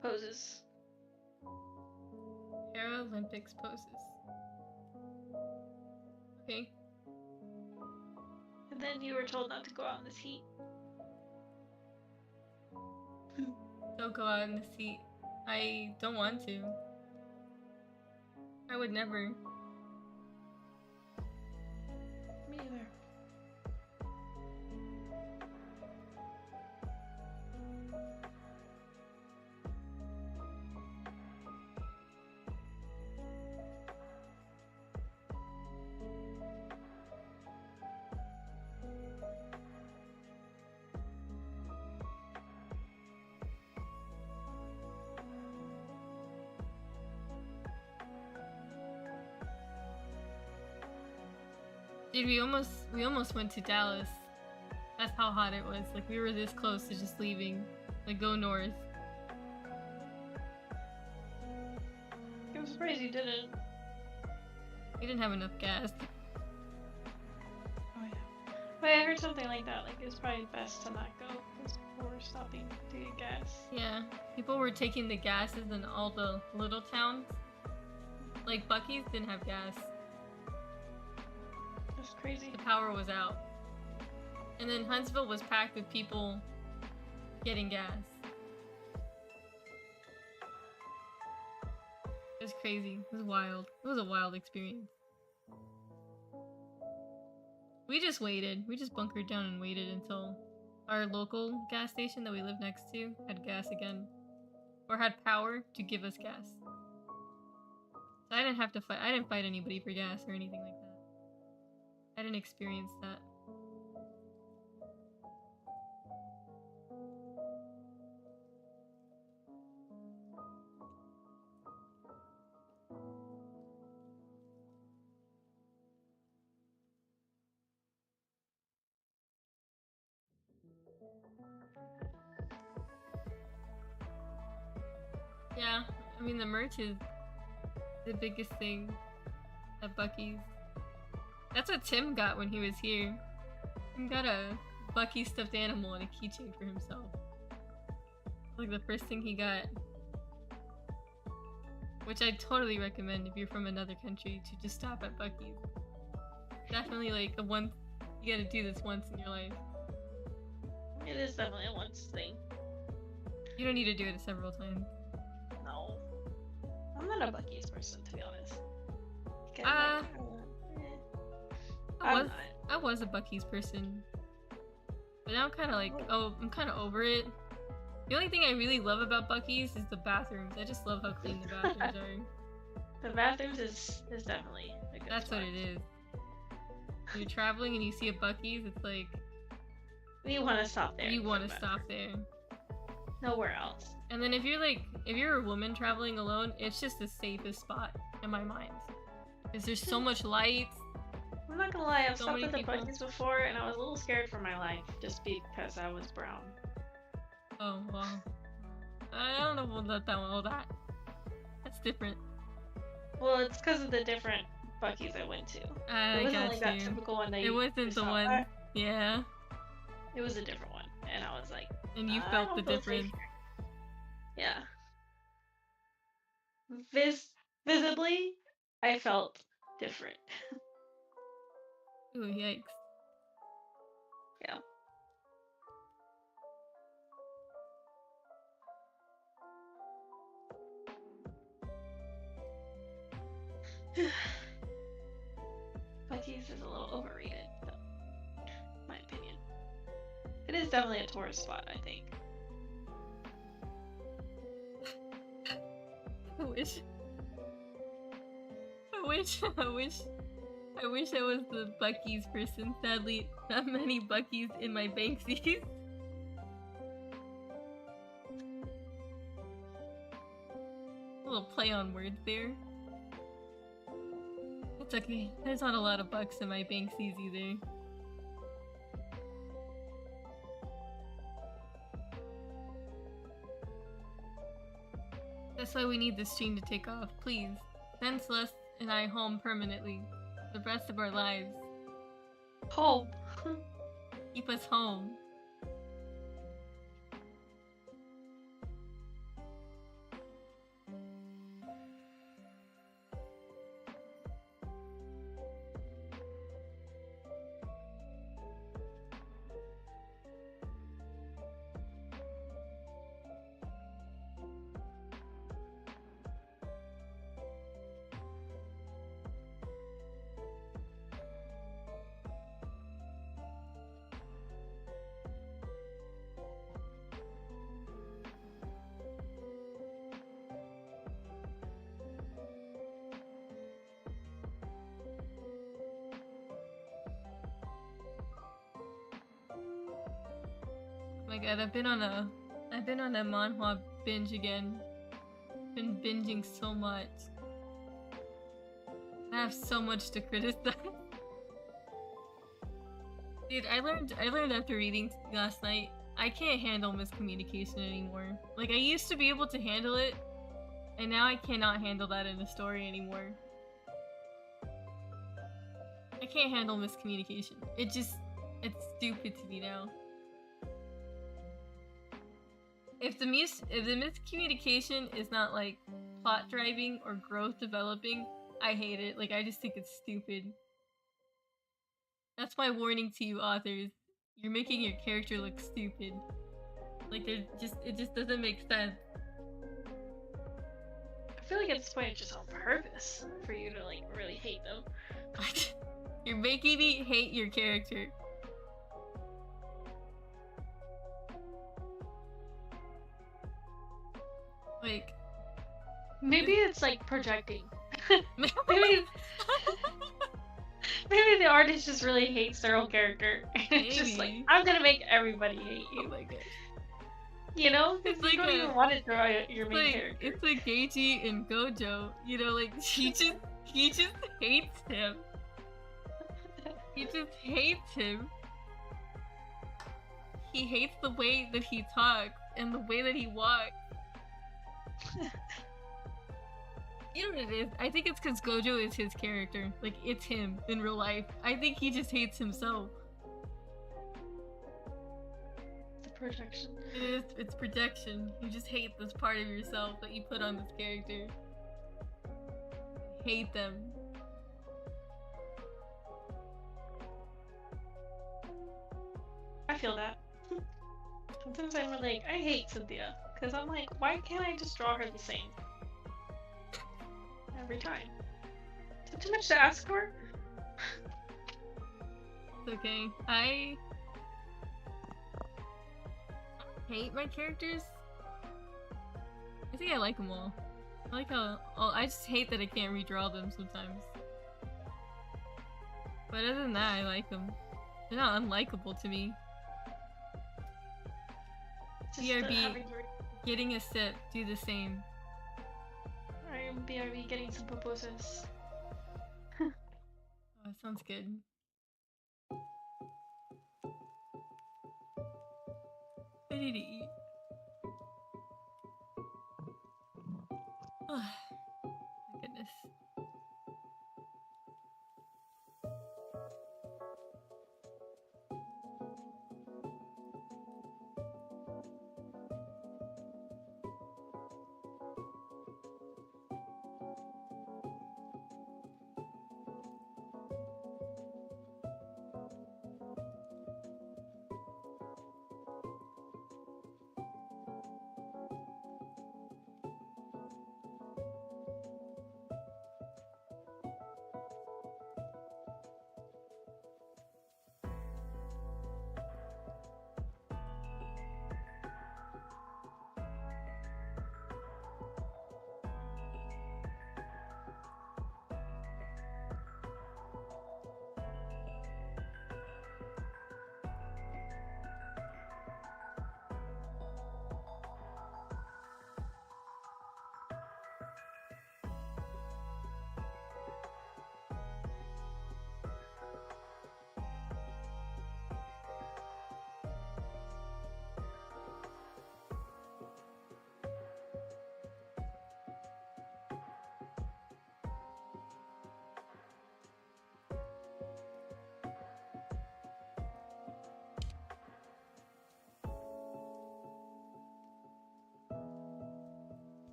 B: poses.
A: Paralympics poses. Okay.
B: And then you were told not to go out in this heat.
A: Don't go out in this heat. I don't want to. I would never.
B: Me either.
A: Dude, we almost went to Dallas. That's how hot it was. Like we were this close to just leaving. Like go north.
B: I'm surprised you didn't.
A: We didn't have enough gas.
B: Oh yeah. But I heard something like that. Like it's probably best to not go because people were stopping to get gas.
A: Yeah, people were taking the gases in all the little towns. Like Bucky's didn't have gas.
B: That's crazy.
A: The power was out. And then Huntsville was packed with people getting gas. It was crazy. It was wild. It was a wild experience. We just waited. We just bunkered down and waited until our local gas station that we live next to had gas again. Or had power to give us gas. So I didn't have to fight. I didn't fight anybody for gas or anything like that. I didn't experience that. Yeah, I mean the merch is the biggest thing at Bucky's. That's what Tim got when he was here. Tim got a Bucky stuffed animal and a keychain for himself. Like the first thing he got. Which I totally recommend if you're from another country to just stop at Bucky's. Definitely like a one, you gotta do this once in your life.
B: It is definitely a once thing.
A: You don't need to do it several times.
B: No. I'm not a Bucky's person, to be honest.
A: I was a Bucky's person. But now I'm kinda like, I'm kinda over it. The only thing I really love about Bucky's is the bathrooms. I just love how clean the bathrooms are.
B: The bathrooms is definitely a good
A: That's
B: spot.
A: what it is. When you're traveling and you see a Bucky's, it's like...
B: You want to stop there.
A: You want to
B: for the
A: stop
B: bathroom.
A: there.
B: Nowhere else.
A: And then if you're a woman traveling alone, it's just the safest spot in my mind. Because there's so much lights.
B: I'm not gonna lie, I've
A: So
B: stopped
A: many
B: at the
A: people.
B: Bucky's before and I was a little scared for my life just because I was brown.
A: Oh, well. I don't know about that one. All that. That's different.
B: Well, it's because of the different Bucky's I went to. It
A: I
B: wasn't
A: got
B: like that
A: you.
B: typical one that
A: It
B: you
A: wasn't
B: just
A: the
B: saw.
A: one. Yeah.
B: It was a different one. And I was like,
A: And you
B: I
A: felt the
B: don't feel safe
A: difference.
B: here. Yeah. Visibly, I felt different.
A: Ooh, yikes.
B: Yeah. Bucky's is a little overrated, though, in my opinion. It is definitely a tourist spot, I think.
A: I wish I was the Bucky's person. Sadly, not many Bucky's in my Banksies. A little play on words there. It's okay. There's not a lot of bucks in my Banksies either. That's why we need this stream to take off. Please, send Celeste and I home permanently. The rest of our lives.
B: Home.
A: Keep us home. Oh my god, I've been on a manhwa binge again. Been binging so much. I have so much to criticize. Dude, I learned after reading last night, I can't handle miscommunication anymore. Like I used to be able to handle it, and now I cannot handle that in a story anymore. I can't handle miscommunication. It's stupid to me now. If the miscommunication is not like plot driving or growth developing, I hate it. Like I just think it's stupid. That's my warning to you authors. You're making your character look stupid. Like it just doesn't make sense.
B: I feel like at this point it's just on purpose for you to like really hate them.
A: You're making me hate your character. Like
B: Maybe it's like projecting. maybe the artist just really hates their own character. And it's just like,
A: Maybe.
B: I'm gonna make everybody hate
A: Oh
B: you.
A: my gosh.
B: You know?
A: It's
B: It's
A: like
B: you don't
A: a-
B: even want to draw your main
A: Like
B: character.
A: it's like Geichi and Gojo. You know, like he just hates him. He just hates him. He hates the way that he talks and the way that he walks. You know what it is? I think it's because Gojo is his character. Like, it's him in real life. I think he just hates himself.
B: The projection.
A: It is. It's projection. You just hate this part of yourself that you put on this character. Hate them.
B: I feel that. Sometimes I'm like, I hate Cynthia. Because I'm like, why can't I just draw her the same? Every time. Is it too much to ask for?
A: It's okay. I hate my characters. I think I like them all. I like how. I just hate that I can't redraw them sometimes. But other than that, I like them. They're not unlikable to me.
B: Just
A: BRB, getting a sip, do the same.
B: I'm BRB getting some pupusas.
A: Oh, that sounds good. I need to eat. Oh, my goodness.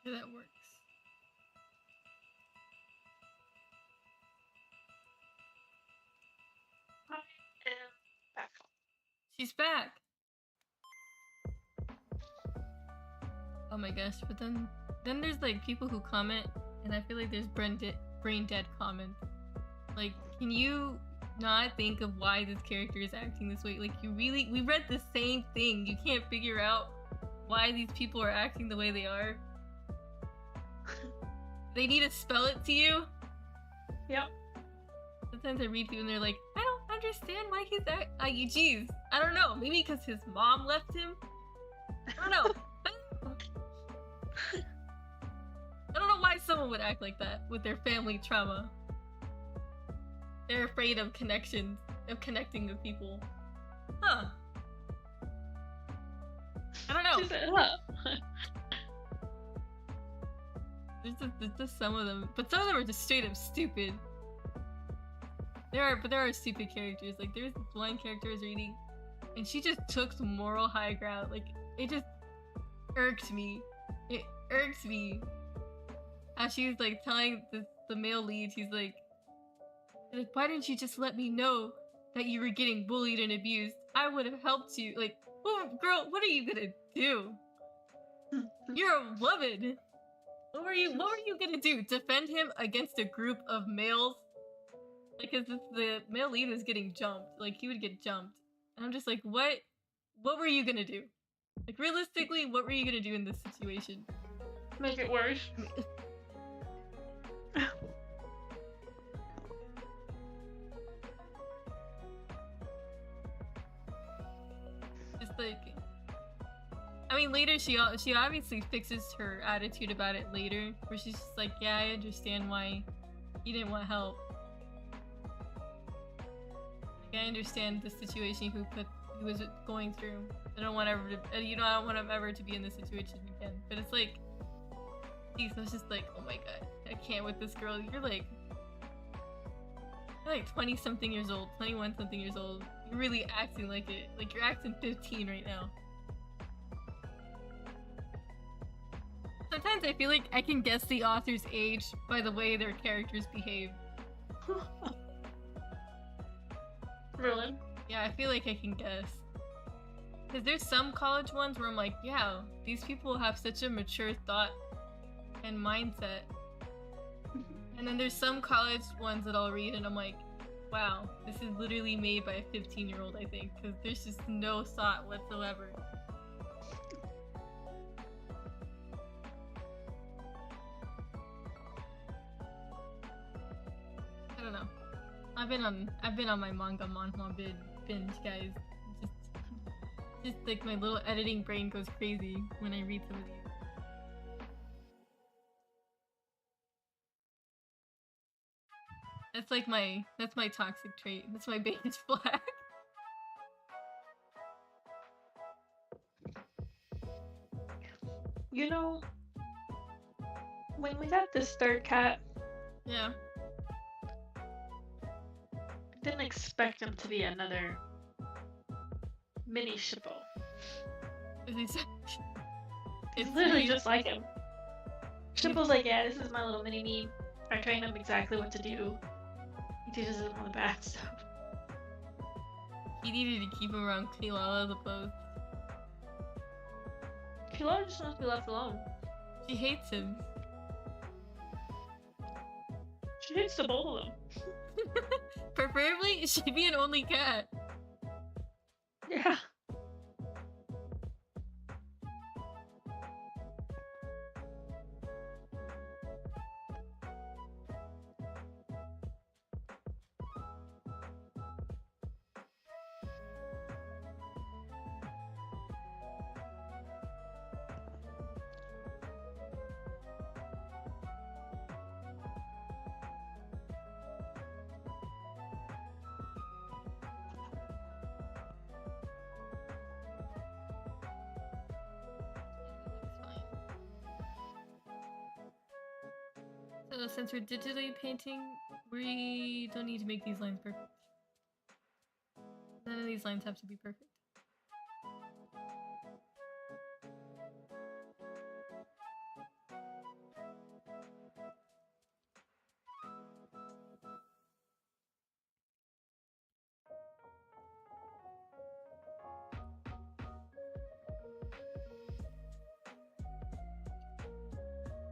A: Yeah, that works.
B: I am back.
A: She's back! Oh my gosh, but then there's like people who comment, and I feel like there's brain dead comments. Like, can you not think of why this character is acting this way? Like, we read the same thing. You can't figure out why these people are acting the way they are. They need to spell it to you?
B: Yep.
A: Sometimes I read people and they're like, I don't understand why he's geez. I don't know. Maybe because his mom left him? I don't know. I don't know why someone would act like that with their family trauma. They're afraid of connections, of connecting with people. Huh. I don't know.
B: She said, huh.
A: There's just some of them, but some of them are just straight up stupid. There are stupid characters. Like, there's this one character I was reading, and she just took some moral high ground. Like, it just irked me. It irks me. As she was like telling the male lead, he's like, why didn't you just let me know that you were getting bullied and abused? I would have helped you. Like, oh, girl, what are you gonna do? You're a woman. What were you gonna do? Defend him against a group of males? Like, cause the male lead was getting jumped. Like, he would get jumped. And I'm just like, what were you gonna do? Like, realistically, what were you gonna do in this situation?
B: Make it worse.
A: later she obviously fixes her attitude about it later, where she's just like, yeah, I understand why you didn't want help. Like, I understand the situation he was going through. I don't want ever to, I don't want him ever to be in this situation again. But it's like, geez, I was just like, oh my god, I can't with this girl. You're like 20 something years old, 21 something years old. You're really acting like it. Like you're acting 15 right now. Sometimes I feel like I can guess the author's age by the way their characters behave.
B: Really?
A: Yeah, I feel like I can guess. Because there's some college ones where I'm like, yeah, these people have such a mature thought and mindset. And then there's some college ones that I'll read and I'm like, wow, this is literally made by a 15-year-old, I think. Because there's just no thought whatsoever. I don't know. I've been on my manga manhwa binge, guys. Just like my little editing brain goes crazy when I read some of these. That's my toxic trait. That's my beige flag.
B: You know, when we got this third cat,
A: Yeah.
B: I didn't expect him to be another mini Shippo.
A: It's
B: literally just like him. Shippo's like, yeah, this is my little mini me. I train him exactly what to do. He teaches him all the bad stuff.
A: He needed to keep him around Kilala as opposed.
B: Kilala just wants to be left alone.
A: She hates him.
B: She hates the both of them.
A: Preferably, she'd be an only cat.
B: Yeah.
A: So since we're digitally painting, we don't need to make these lines perfect. None of these lines have to be perfect.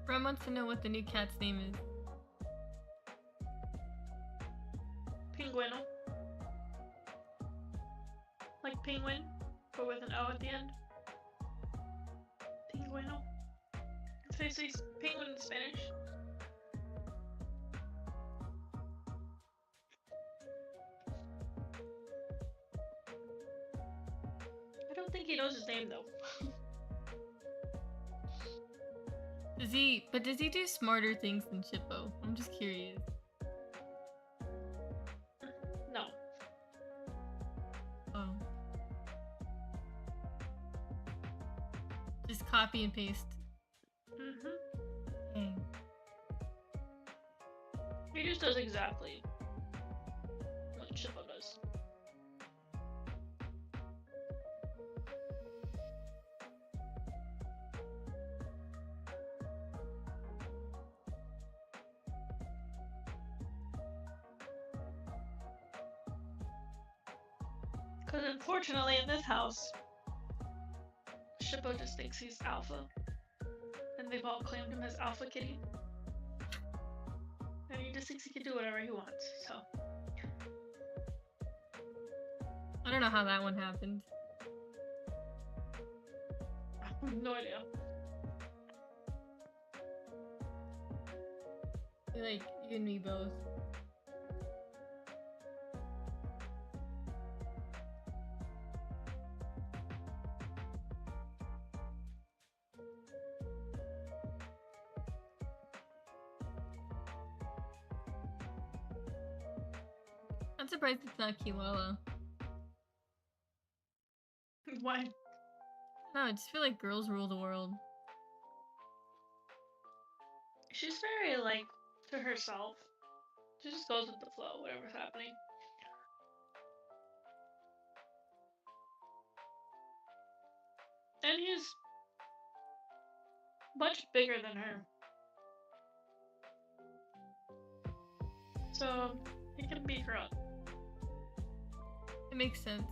A: Ron wants to know what the new cat's name is.
B: Penguino. Like penguin, but with an O at the end. Penguino. It's basically penguin in Spanish. I don't think he knows his name though.
A: Does he do smarter things than Shippo? I'm just curious.
B: No.
A: Oh. Just copy and paste.
B: Mm-hmm.
A: Dang.
B: He just does exactly what Shippo does. Because unfortunately in this house, Shippo just thinks he's alpha. And they've all claimed him as Alpha Kitty. And he just thinks he can do whatever he wants, so.
A: I don't know how that one happened.
B: No idea.
A: Like, you and me both. surprised it's not Kilala.
B: Why?
A: No, I just feel like girls rule the world.
B: She's very, like, to herself. She just goes with the flow, whatever's happening. And he's much bigger than her. So, he can beat her up.
A: It makes sense.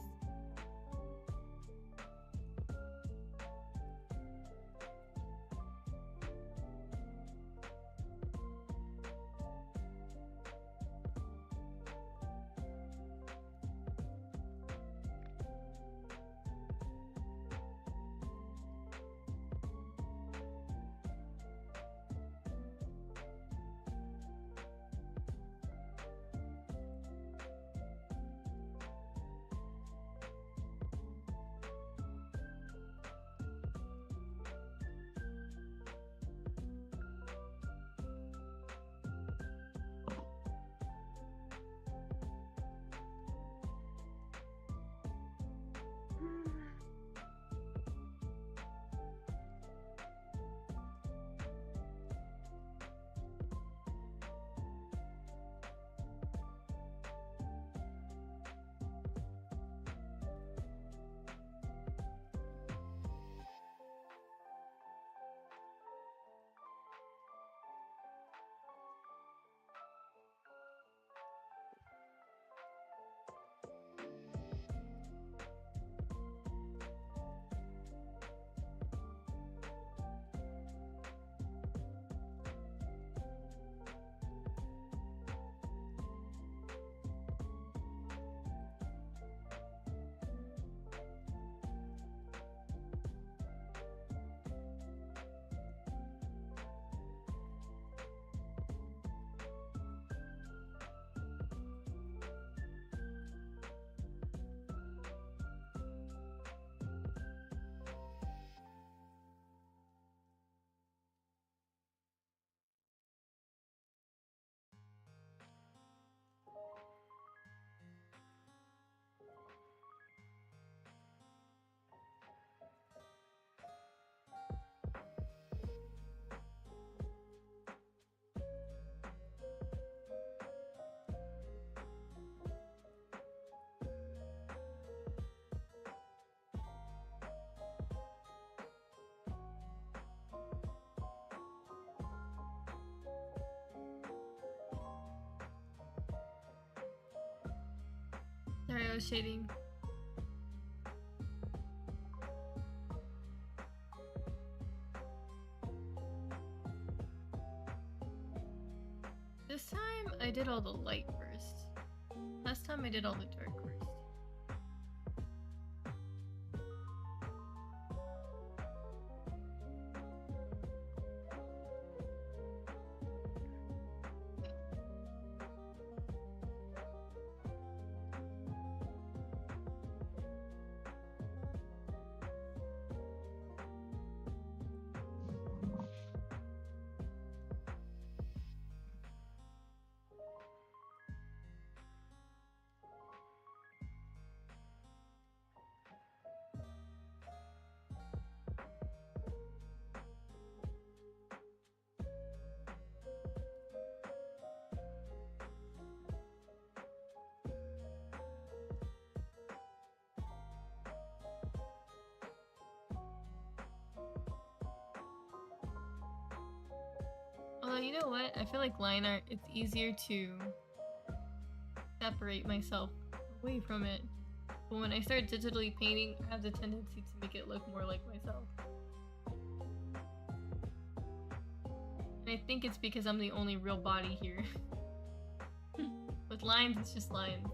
A: Sorry, I was shading. This time I did all the light first. Last time I did all the dark first. Although, you know what? I feel like line art, it's easier to separate myself away from it. But when I start digitally painting, I have the tendency to make it look more like myself. And I think it's because I'm the only real body here. With lines, it's just lines.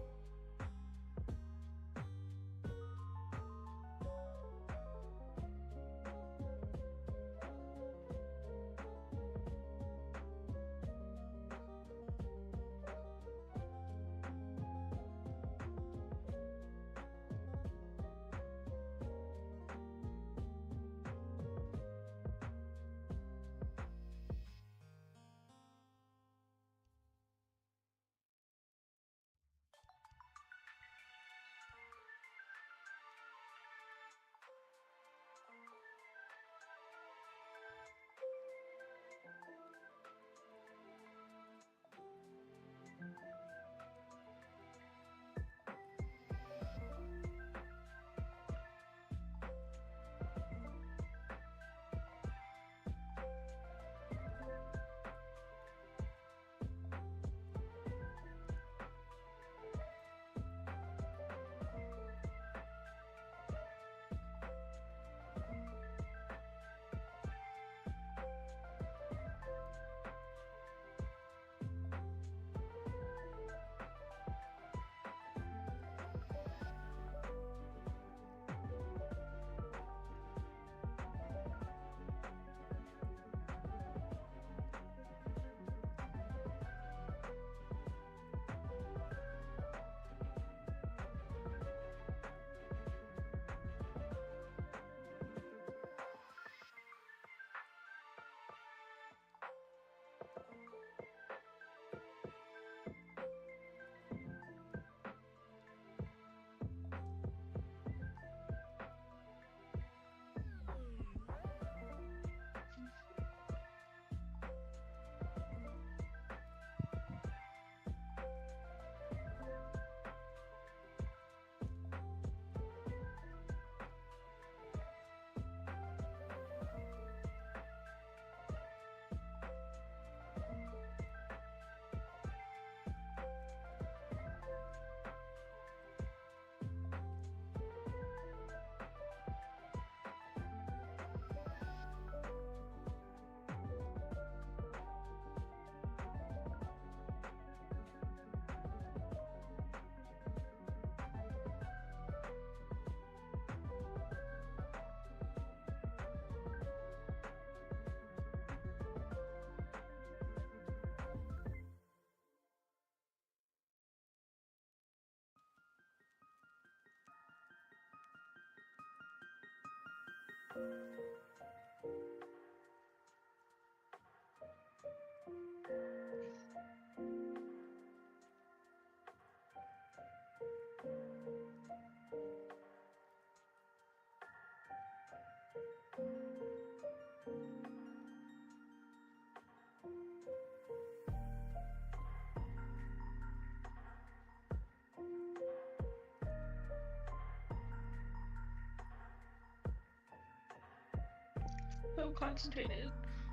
B: So concentrated.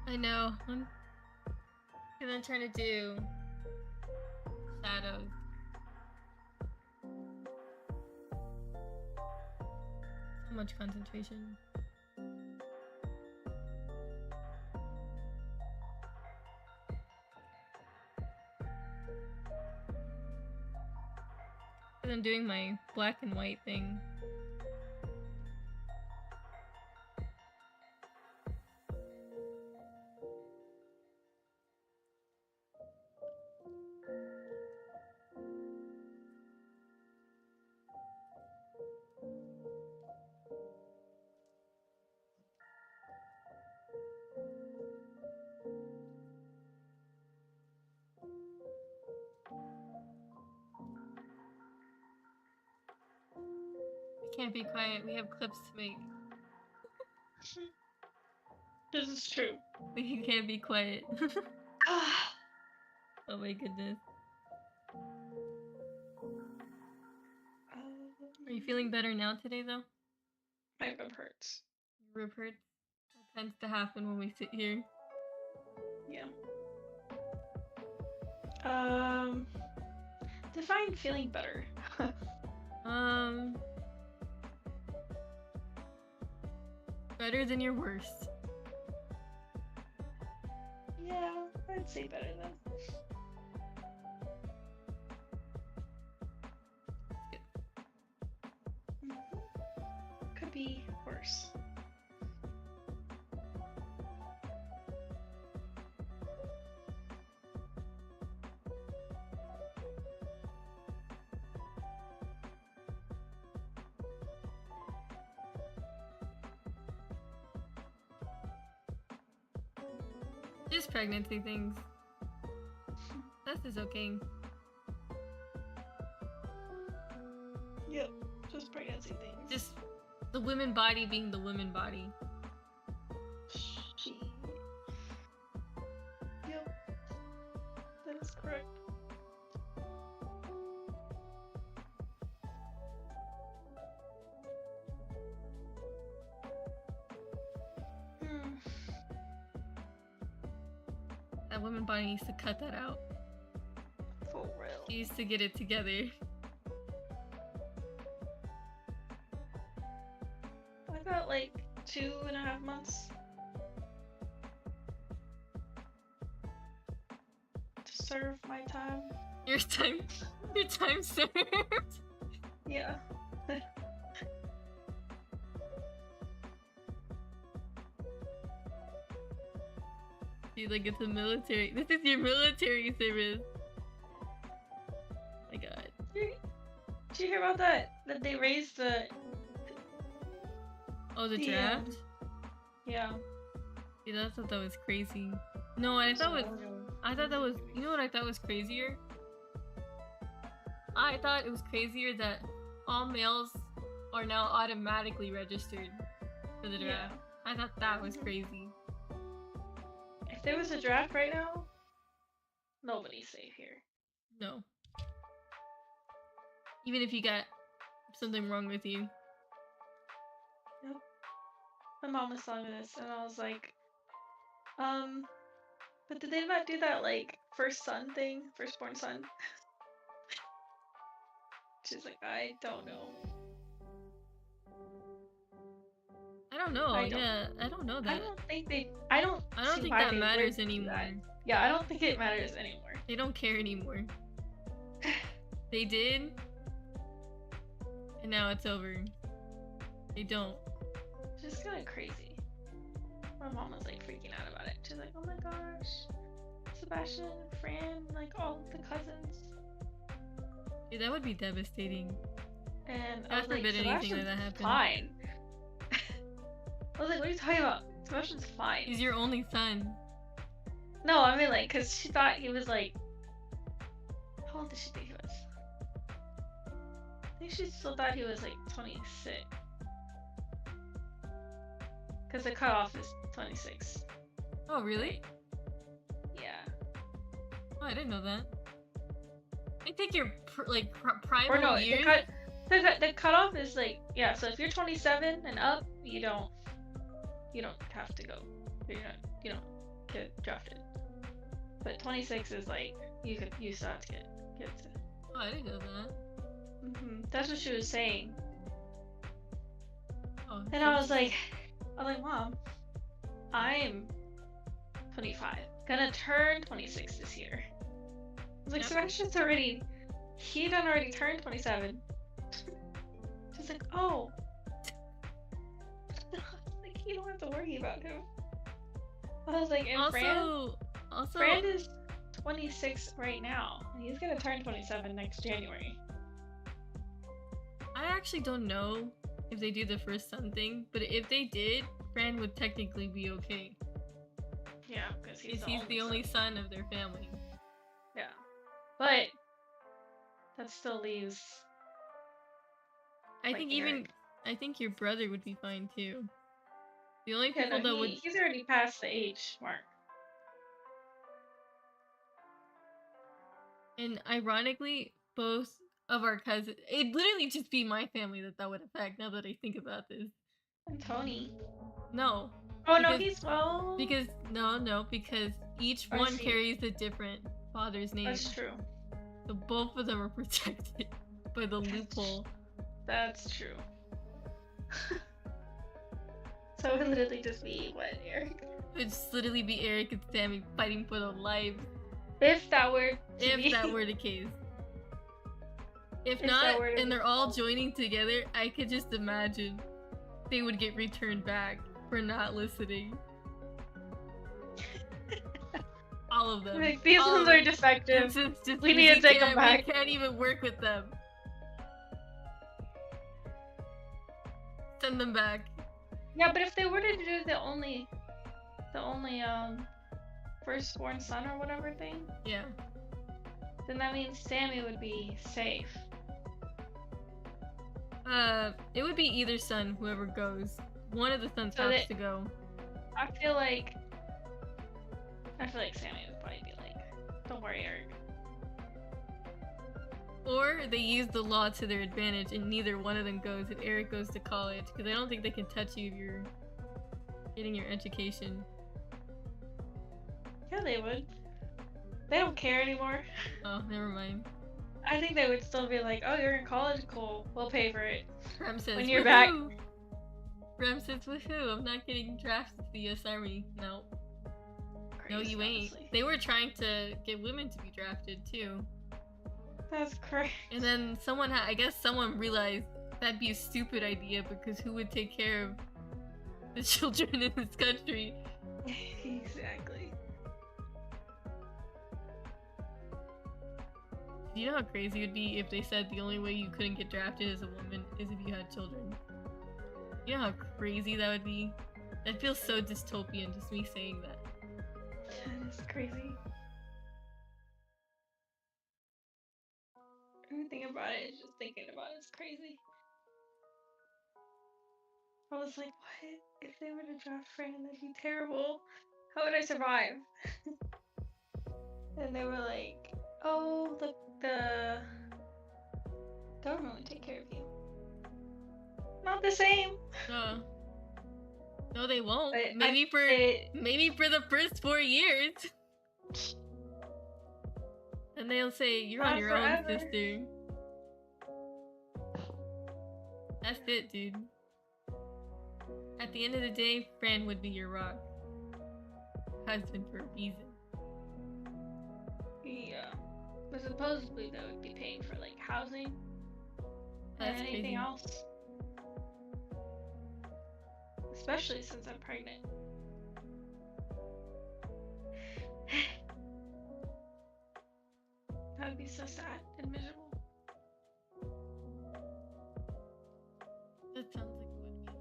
A: I know. I'm trying to do shadows. So much concentration. I'm doing my black and white thing. Can't be quiet. We have clips to make.
B: This is true.
A: We can't be quiet. Oh my goodness. Are you feeling better now today, though?
B: My rib hurts.
A: Rib hurts? That tends to happen when we sit here.
B: Yeah. Define feeling better.
A: Better than your worst.
B: Yeah, I'd say better than. Could be worse.
A: Just pregnancy things. This is okay.
B: Yep, just pregnancy things.
A: Just the women body being the women body.
B: Yep, that is correct.
A: That woman body needs to cut that out.
B: For real.
A: She needs to get it together.
B: I got like 2.5 months to serve my time.
A: Your time served.
B: Yeah.
A: Dude, like it's a military. This is your military service. Oh my god.
B: Did you hear about that? That they raised the.
A: Oh, the draft?
B: Yeah.
A: Dude, I thought that was crazy. No, I thought that was. You know what I thought was crazier? I thought it was crazier that all males are now automatically registered for the draft.
B: Yeah.
A: I thought that was crazy.
B: If there was a draft right now, nobody's safe here.
A: No. Even if you got something wrong with you.
B: Yep. My mom was telling me this, and I was like, but did they not do that, like, firstborn son? She's like, I don't know.
A: I don't know.
B: I don't
A: know that.
B: I don't see
A: think
B: why
A: that
B: they
A: matters
B: would do
A: anymore.
B: that. Yeah, I don't think it matters anymore.
A: They don't care anymore. They did, and now it's over. They don't.
B: It's just kind of crazy. My mom was like freaking out about it. She's like, oh my gosh, Sebastian, Fran, like all of the cousins.
A: Dude, that would be devastating.
B: And I
A: God
B: was like,
A: forbid anything like that
B: Sebastian's
A: happen.
B: fine. I was like, what are you talking about? Sebastian's fine.
A: He's your only son.
B: No, I mean like, cause she thought he was like, how old did she think he was? I think she still thought he was like 26. Cause the cutoff is 26.
A: Oh, really?
B: Yeah.
A: Oh, I didn't know that. I think your primal
B: Or no,
A: years.
B: the cutoff is like, yeah. So if you're 27 and up, you don't have to go. You don't get drafted. But 26 is like you still have to get to.
A: Oh, I didn't know that.
B: That's what she was saying.
A: Oh,
B: And I was like, Mom, I'm 25, gonna turn 26 this year. I was like,
A: Yep.
B: Sebastian's he done already turned 27. She's like, oh. Like, you don't have to worry about him. I was like, and
A: also,
B: Fran is 26 right now. And he's gonna turn 27 next January.
A: I actually don't know if they do the first son thing, but if they did, Fran would technically be okay.
B: Yeah, because
A: He's the only son of their family.
B: Yeah. But that still leaves.
A: I
B: like,
A: think
B: Eric.
A: I think your brother would be fine too. The only people that would.
B: He's already past the age mark.
A: And ironically, both of our cousins. It'd literally just be my family that would affect. Now that I think about this.
B: And Tony.
A: No.
B: Oh no, he's well.
A: Because because each
B: I
A: one
B: see.
A: carries a different father's name.
B: That's true.
A: So both of them are protected by the loophole.
B: That's true. So it would literally just be what, Eric?
A: It would just literally be Eric and Sammy fighting for their lives.
B: If that were
A: That were the case. If not, and they're all joining together, I could just imagine they would get returned back for not listening. All of them.
B: Like, these ones are defective. We need to take them back.
A: We can't even work with them. Send them back.
B: Yeah, but if they were to do the only firstborn son or whatever thing,
A: yeah,
B: then that means Sammy would be safe.
A: It would be either son, whoever goes. One of the sons has to go.
B: I feel like Sammy would probably be like, don't worry, Eric.
A: Or they use the law to their advantage and neither one of them goes if Eric goes to college, because I don't think they can touch you if you're getting your education.
B: Yeah, they would. They don't care anymore.
A: Oh, never mind.
B: I think they would still be like, oh, you're in college? Cool. We'll pay for it.
A: Rem says,
B: when you're
A: woohoo!
B: back.
A: Rem says, woohoo, I'm not getting drafted to the US Army. No.
B: Crazy,
A: No, you ain't.
B: honestly.
A: They were trying to get women to be drafted, too.
B: That's crazy.
A: And then I guess someone realized that'd be a stupid idea because who would take care of the children in this country?
B: Exactly.
A: You know how crazy it would be if they said the only way you couldn't get drafted as a woman is if you had children? You know how crazy that would be? That feels so dystopian, just me saying that.
B: That is crazy. Everything about it is just thinking about it is crazy. I was like, what? If they were to draft Fran, that'd be terrible. How would I survive? And they were like, oh, the government would take care of you. Not the same.
A: No, they won't.
B: But
A: maybe for the first 4 years. And they'll say, you're on your own, sister. That's it, dude. At the end of the day, Fran would be your rock. Husband for a reason.
B: Yeah. But supposedly they would be paying for like housing
A: That's
B: and anything
A: crazy.
B: else. Especially since I'm pregnant. That would be so sad and miserable.
A: That sounds like it would be.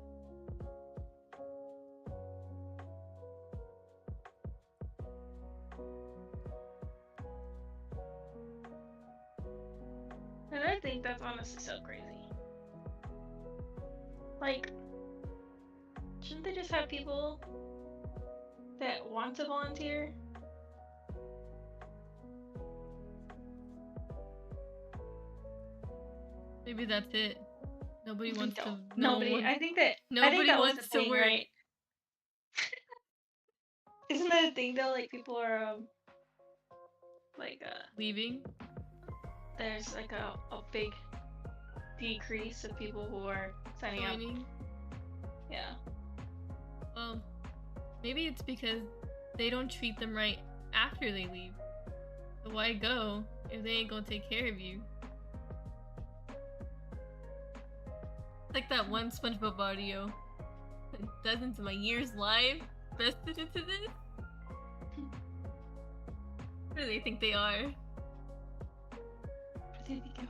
B: think that's honestly so crazy. Like, shouldn't they just have people that want to volunteer?
A: Maybe that's it. Nobody
B: They
A: wants to.
B: don't.
A: No
B: Nobody.
A: one,
B: I think that. I
A: nobody
B: think that was
A: wants
B: the
A: to
B: thing,
A: work.
B: right? Isn't that a thing though? Like people are
A: Leaving.
B: there's like a big decrease of people who are signing up.
A: Joining.
B: Yeah.
A: Well, maybe it's because they don't treat them right after they leave. So why go if they ain't gonna take care of you? It's like that one SpongeBob audio. Dozens of my years live vested into this? Who do they think they are?
B: Who do you think you are?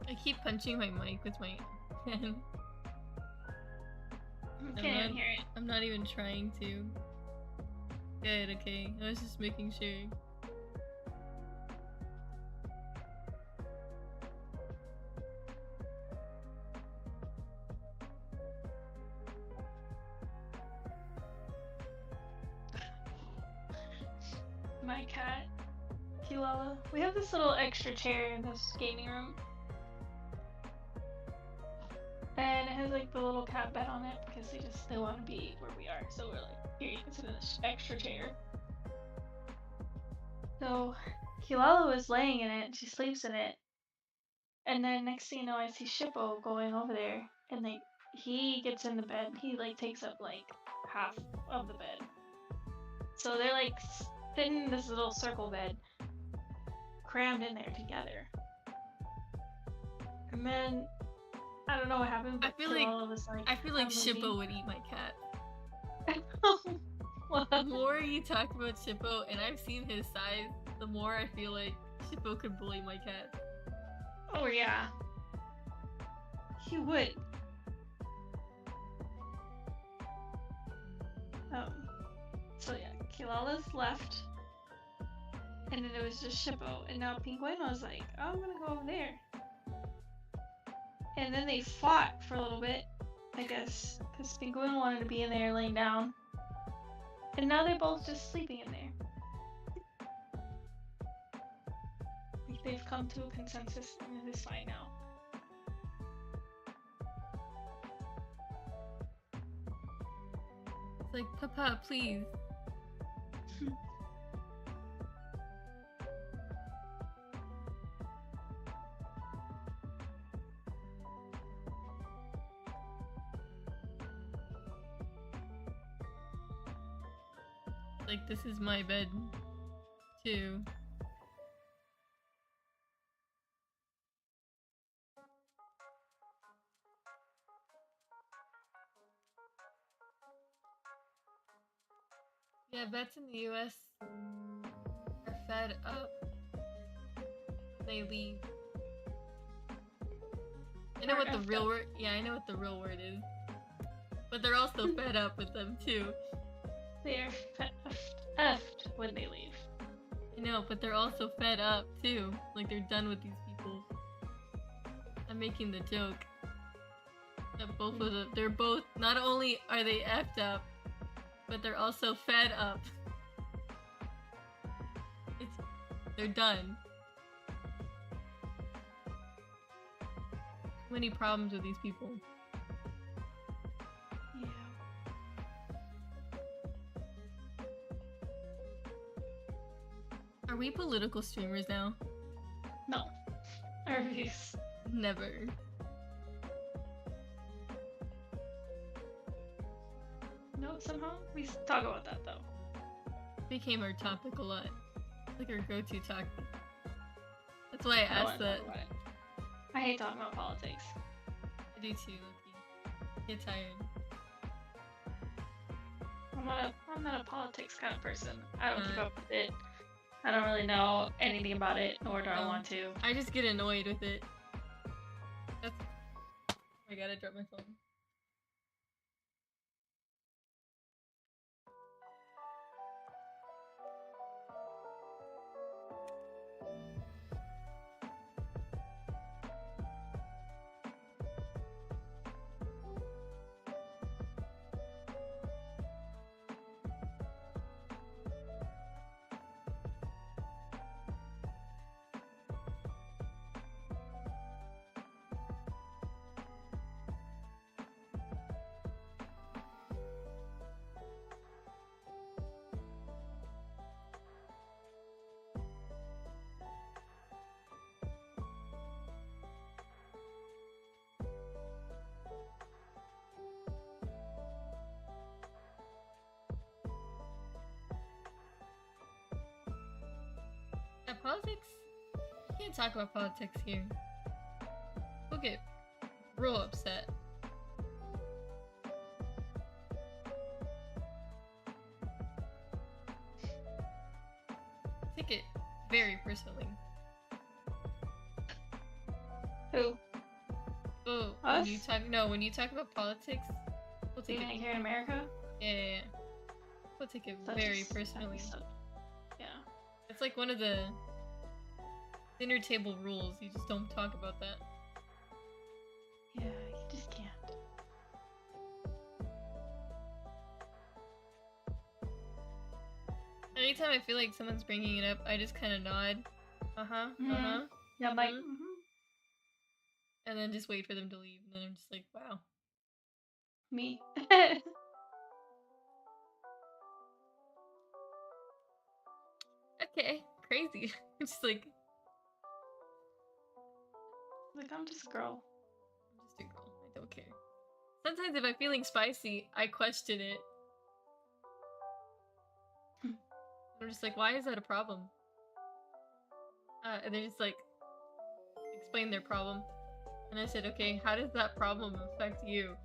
A: I keep punching my mic with my pen.
B: I can't even hear it.
A: I'm not even trying to. Good, okay. I was just making sure.
B: My cat, Kilala. We have this little extra chair in this gaming room. And it has like the little cat bed on it because they want to be where we are. So we're like, here, you can sit in this extra chair. So Kilala was laying in it and she sleeps in it. And then next thing you know, I see Shippo going over there and like he gets in the bed. He like takes up like half of the bed. So they're like sitting in this little circle bed, crammed in there together. And then I don't know what happened, but
A: I feel like
B: I'm
A: Shippo
B: leaving.
A: would eat my cat.
B: What?
A: The more you talk about Shippo, and I've seen his size, the more I feel like Shippo could bully my cat.
B: Oh yeah. He would. So yeah, Kilala's left. And then it was just Shippo. And now Penguin was like, oh, I'm gonna go over there. And then they fought for a little bit, I guess. Because Penguin wanted to be in there laying down. And now they're both just sleeping in there. Like they've come to a consensus and it is fine now.
A: It's like, Papa, please. Like, this is my bed, too. Yeah, vets in the US are fed up. They leave. I know what the real word. Yeah, I know what the real word is. But they're also fed up with them too.
B: They are effed when they leave.
A: I know, but they're also fed up too. Like they're done with these people. I'm making the joke that both of them. They're both. Not only are they effed up, but they're also fed up. They're done. Too many problems with these people.
B: Yeah.
A: Are we political streamers now?
B: No. I refuse.
A: Never.
B: No, somehow we talk about that though.
A: Became our topic a lot. Like our go-to topic. That's why I
B: don't
A: asked
B: wanna
A: that.
B: talk about it. I hate talking about politics.
A: I do too, Loki. Get tired.
B: I'm not a politics kind of person. I don't keep up with it. I don't really know anything about it, nor do I want to.
A: I just get annoyed with it. That's... Oh my god, I dropped my phone. Politics? You can't talk about politics here. We'll get real upset. Take it very personally.
B: Who?
A: Oh,
B: us?
A: When you talk about politics, we'll take it
B: here in America.
A: Yeah. We'll take it
B: Such
A: very
B: a
A: personally.
B: Yeah.
A: It's like one of the dinner table rules. You just don't talk about that.
B: Yeah, you just can't.
A: Anytime I feel like someone's bringing it up, I just kind of nod.
B: Yeah, I'm like,
A: and then just wait for them to leave. And then I'm just like, wow.
B: Me.
A: Okay, crazy. I'm just like
B: I'm just a girl.
A: I'm just a girl. I don't care. Sometimes if I'm feeling spicy, I question it. I'm just like, why is that a problem? And they just like explain their problem. And I said, okay, how does that problem affect you?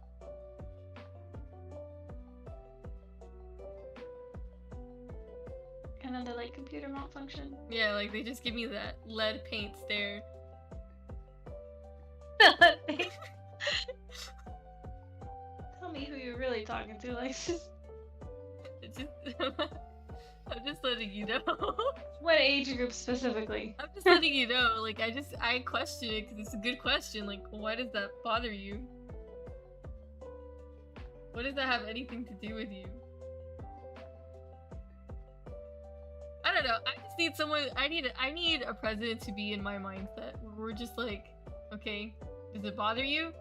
B: And then the like computer malfunction.
A: Yeah, like they just give me that lead paint stare.
B: Tell me who you're really talking to, like.
A: It's just, I'm just letting you know.
B: What age group specifically?
A: I'm just letting you know. Like I question it because it's a good question. Like, why does that bother you? What does that have anything to do with you? I don't know. I just need someone. I need a president to be in my mindset where we're just like, okay, does it bother you?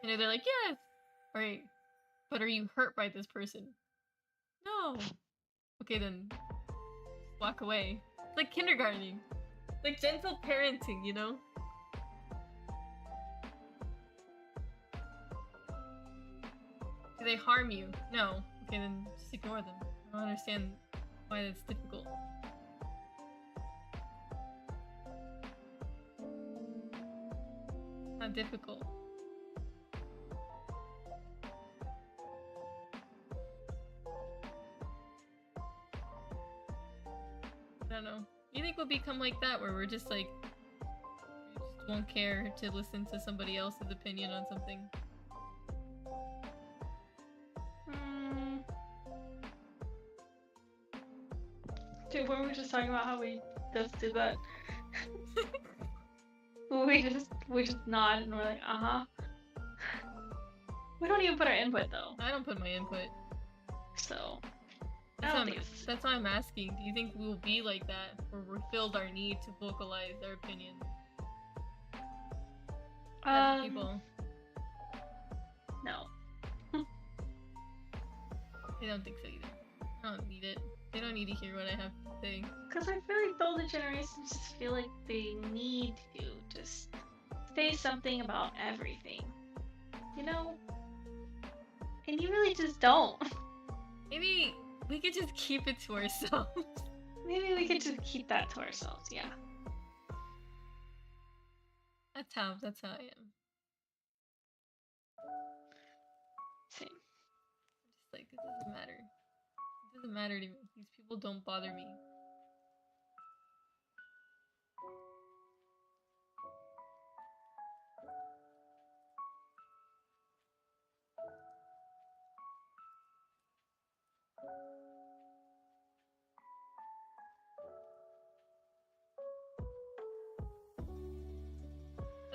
A: And they're like, yes. Right. But are you hurt by this person? No. Okay, then walk away. It's like kindergartening. Like gentle parenting, you know? Do they harm you? No. Okay, then just ignore them. I don't understand why that's difficult. Not difficult. I don't know. You think we'll become like that where we're just like we just won't care to listen to somebody else's opinion on something?
B: Dude, when we were just talking about how we just do that. we just nod and we're like, We don't even put our input though.
A: I don't put my input.
B: So
A: that's why I'm asking. Do you think we will be like that, where we filled our need to vocalize our opinion? As people.
B: No.
A: I don't think so either. I don't need it. They don't don't need to hear what I have to say.
B: Because I feel like the older generations just feel like they need to just say something about everything. You know? And you really just don't.
A: Maybe we could just keep it to ourselves.
B: Maybe we could just keep that to ourselves, yeah.
A: That's how I am.
B: Same.
A: Just like, it doesn't matter. It doesn't matter to me. These people don't bother me.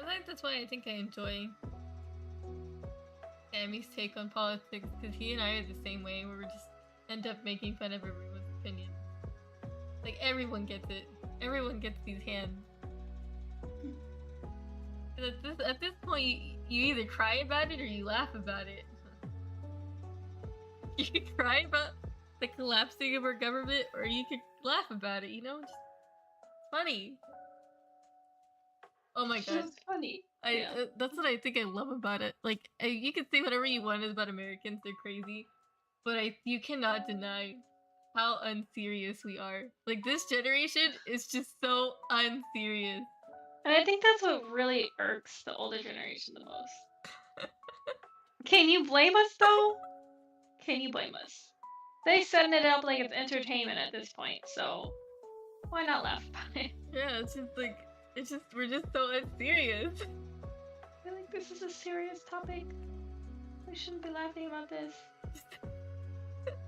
A: I think that's why I think I enjoy Sammy's take on politics, because he and I are the same way, where we just end up making fun of everyone's opinion. Like, everyone gets it. Everyone gets these hands. At this point, you either cry about it or you laugh about it. You can cry about the collapsing of our government, or you could laugh about it, you know? Just, it's funny. Oh my god.
B: It's funny.
A: That's what I think I love about it. Like, you can say whatever you want about Americans, they're crazy, but you cannot deny how unserious we are. Like, this generation is just so unserious.
B: And I think that's what really irks the older generation the most. Can you blame us, though? Can you blame us? They setting it up like it's entertainment at this point, so why not laugh about it?
A: Yeah, it's just like, we're just so unserious.
B: I feel like this is a serious topic. We shouldn't be laughing about this.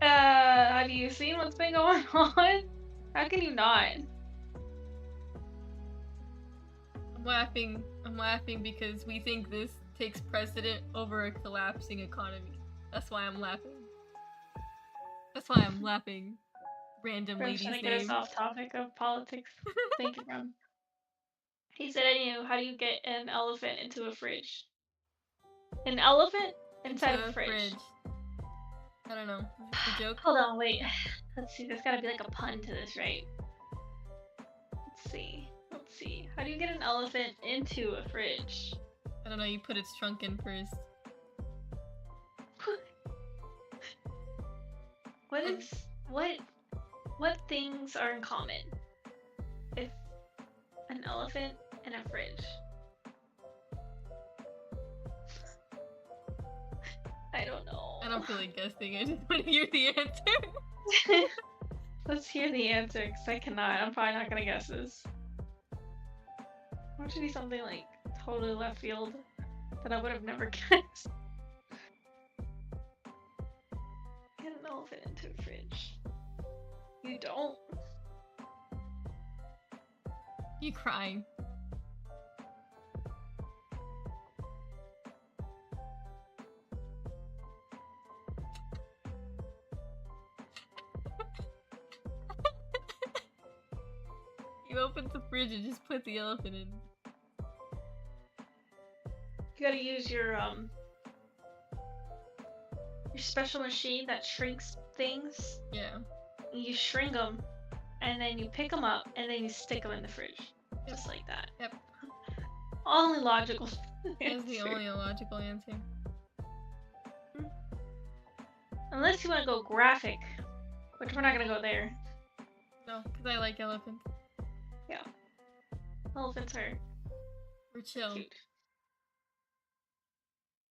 B: Have you seen what's been going on? How can you not?
A: I'm laughing because we think this takes precedent over a collapsing economy. That's why I'm laughing. That's why I'm laughing. Random
B: I'm
A: lady's
B: trying to
A: name.
B: get us off topic of politics. Thank you, Ron. He said, how do you get an elephant into a fridge? An elephant inside of a fridge.
A: I don't know. Is this a joke?
B: Hold on, wait. Let's see, there's gotta be like a pun to this, right? Let's see. How do you get an elephant into a fridge?
A: I don't know, you put its trunk in first.
B: What things are in common with an elephant and a fridge? I don't know.
A: I don't feel like guessing, I just want to hear the answer.
B: Let's hear the answer, because I cannot. I'm probably not gonna guess this. It should be something like totally left field that I would have never guessed. Get an elephant into a fridge. You don't?
A: You crying. You open the fridge and just put the elephant in.
B: You gotta use your special machine that shrinks things.
A: Yeah.
B: You shrink them, and then you pick them up, and then you stick them in the fridge. Just like that.
A: Yep.
B: Only logical.
A: That's the only logical answer.
B: Unless you want to go graphic, which we're not gonna go there.
A: No, because I like elephants.
B: Yeah. Elephants are
A: We're chill.
B: cute.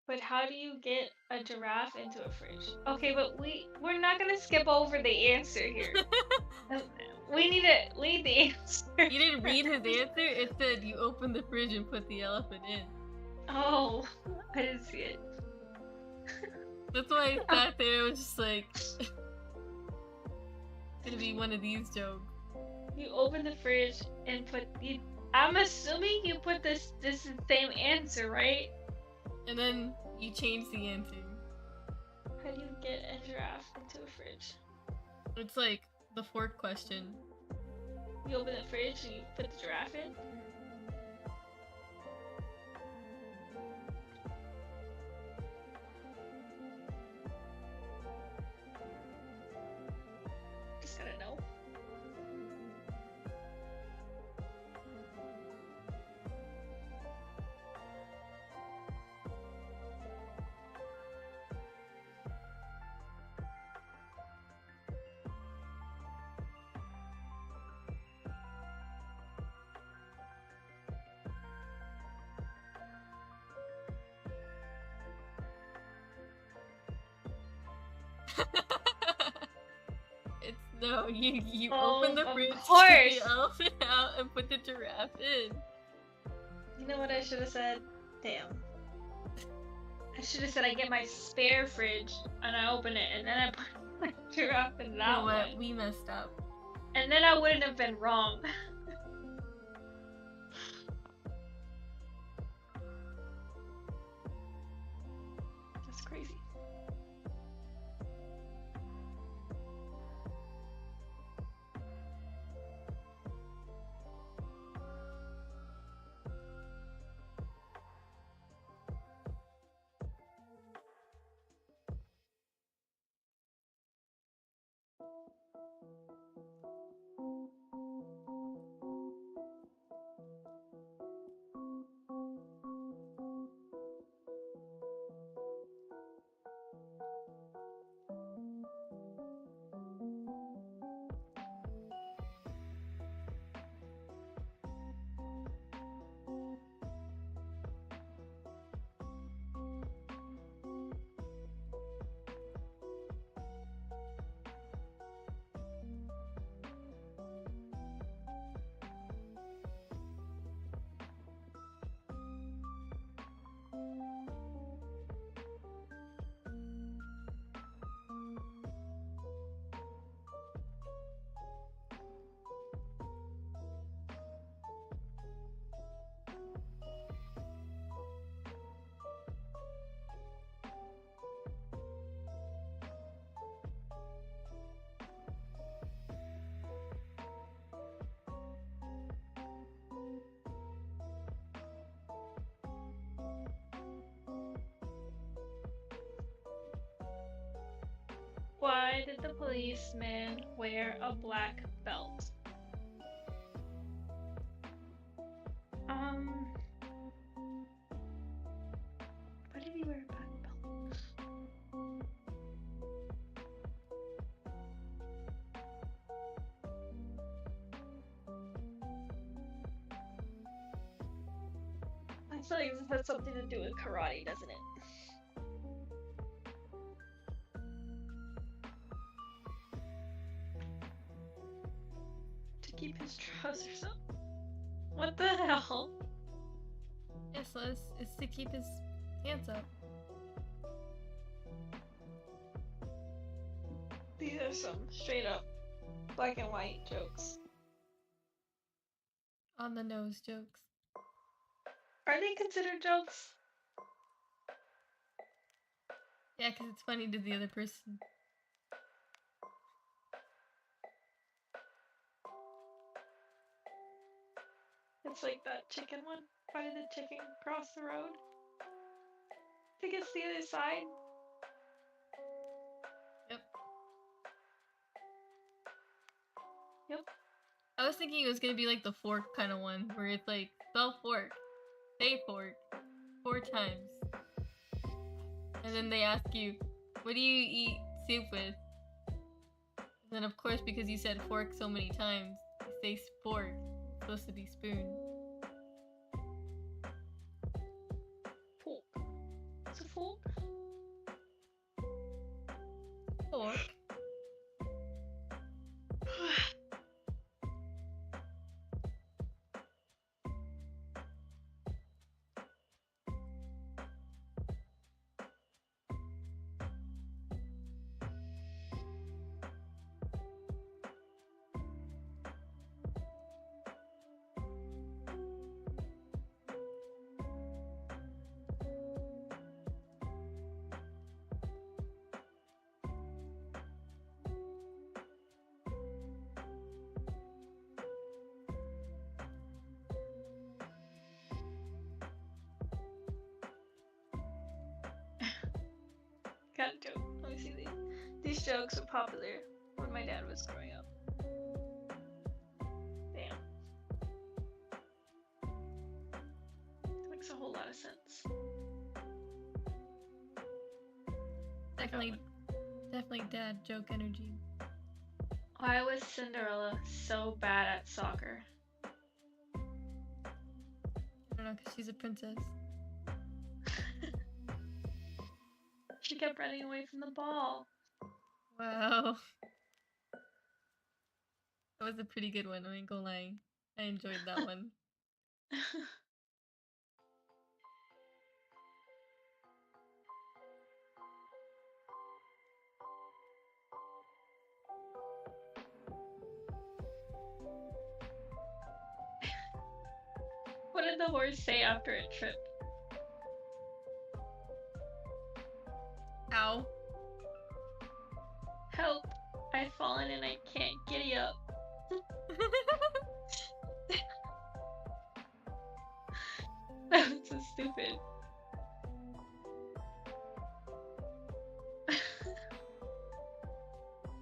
B: But how do you get a giraffe into a fridge? Okay, but we're not gonna skip over the answer here. we need the answer.
A: You didn't read his answer? It said you open the fridge and put the elephant in.
B: Oh, I didn't see it.
A: That's why I sat there, it was just like... it's gonna be one of these jokes.
B: You open the fridge and I'm assuming you put this is the same answer, right?
A: And then you change the answer.
B: How do you get a giraffe into a fridge?
A: It's like the fourth question.
B: You open the fridge and you put the giraffe in? Just gotta know
A: It's no, you
B: Oh,
A: open the
B: of
A: fridge, put
B: course.
A: the elephant out, and put the giraffe in.
B: You know what I should have said? Damn. I should have said I get my spare fridge and I open it and then I put my giraffe in
A: You
B: that
A: know what?
B: one.
A: We messed up.
B: And then I wouldn't have been wrong. That's crazy. Why did the policeman wear a black belt? Why did he wear a black belt? I feel like this has something to do with karate, doesn't it? To keep his trousers up. What the hell?
A: Yes, it's to keep his hands up.
B: These are some straight up black and white jokes.
A: On the nose jokes.
B: Are they considered jokes?
A: Yeah, because it's funny to the other person.
B: It's like that chicken one. Why did the chicken cross the road? To get to the other side?
A: Yep.
B: Yep.
A: I was thinking it was gonna be like the fork kind of one, where it's like, spell fork, say fork, 4 times. And then they ask you, what do you eat soup with? And then of course, because you said fork so many times, you say fork. It's supposed to be spoon.
B: Fork. It's a fork?
A: Fork.
B: Got a joke. Let me see these. These jokes were popular when my dad was growing up. Damn. Makes a whole lot of sense.
A: Definitely dad joke energy.
B: Why was Cinderella so bad at soccer?
A: I don't know, because she's a princess.
B: She kept running away from the ball.
A: Wow. That was a pretty good one, I ain't gonna lie. I enjoyed that one.
B: What did the horse say after it tripped?
A: Ow.
B: Help! I've fallen and I can't giddy up. That was so stupid.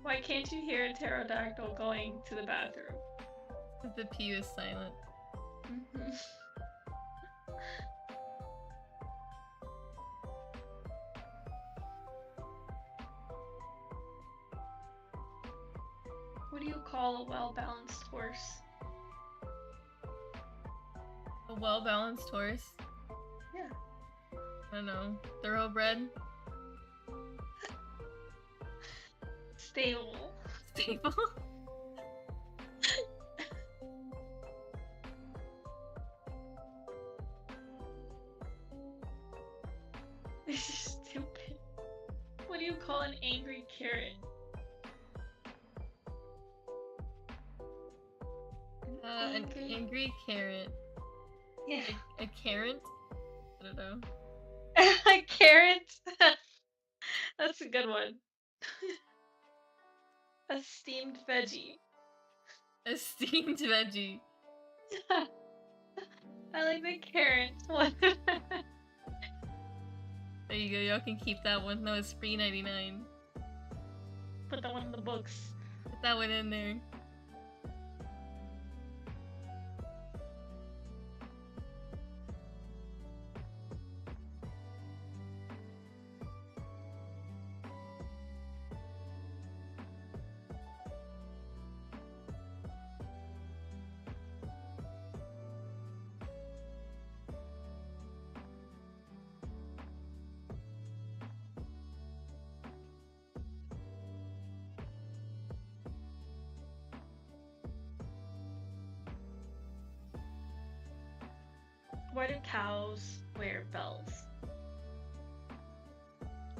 B: Why can't you hear a pterodactyl going to the bathroom?
A: The P is silent.
B: What do you call a well-balanced horse?
A: A well-balanced horse?
B: Yeah.
A: I don't know. Thoroughbred?
B: Stable.
A: Stable?
B: This is stupid. What do you call an angry carrot?
A: An angry carrot.
B: Yeah.
A: A carrot? I don't know.
B: A carrot? That's a good one. A steamed veggie.
A: A steamed veggie.
B: I like the carrot one.
A: There you go, y'all can keep that one. No, it's free 99.
B: Put that one in the books.
A: Put that one in there.
B: Why do cows wear bells?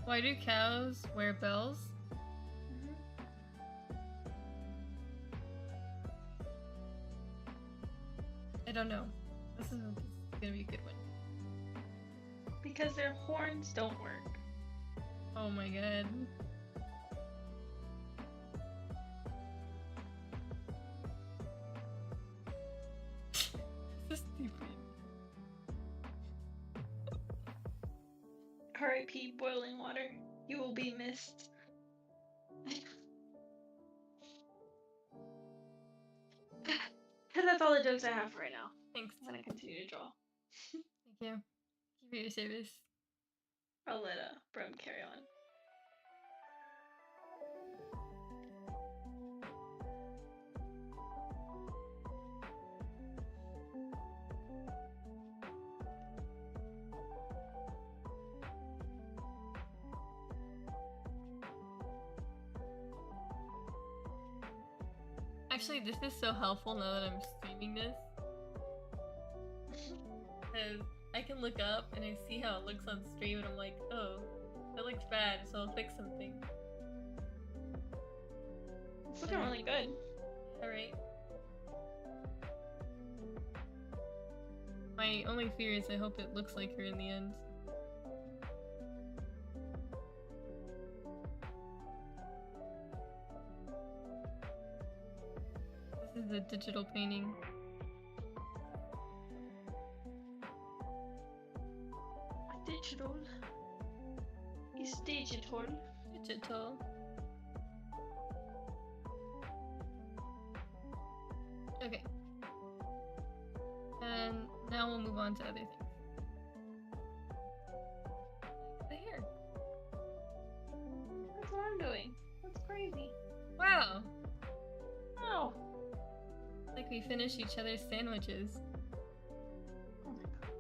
A: Why do cows wear bells? I don't know. This is gonna be a good one.
B: Because their horns don't work.
A: Oh my god. This is stupid.
B: R.I.P. boiling water. You will be missed. And that's all the jokes I have for right now.
A: Thanks.
B: I'm gonna continue to draw.
A: Thank you. Keep it your service.
B: I'll let Brum carry on.
A: Actually, this is so helpful now that I'm streaming this. Because I can look up and I see how it looks on stream and I'm like, oh, that looks bad, so I'll fix something.
B: It's looking really good.
A: Alright. My only fear is I hope it looks like her in the end. This is a digital painting.
B: Digital. It's digital.
A: Digital. Okay. And now we'll move on to other things. The hair.
B: That's what I'm doing. That's crazy.
A: Wow!
B: Oh.
A: Like we finish each other's sandwiches.
B: Oh my god.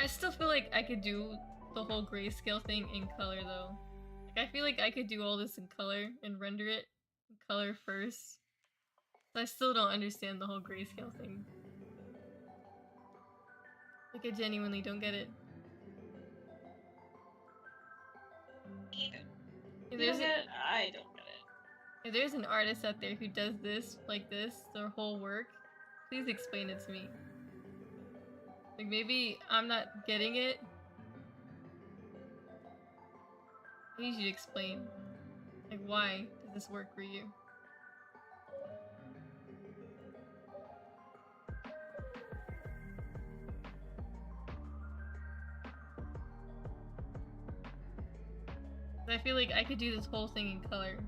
A: I still feel like I could do the whole grayscale thing in color though. Like I feel like I could do all this in color and render it in color first. But I still don't understand the whole grayscale thing. Like I genuinely don't get it. If
B: You
A: there's,
B: don't get it? I don't get it.
A: if there's an artist out there who does this, like this, their whole work, please explain it to me. Like maybe I'm not getting it. I need you to explain. Like why does this work for you? I feel like I could do this whole thing in color.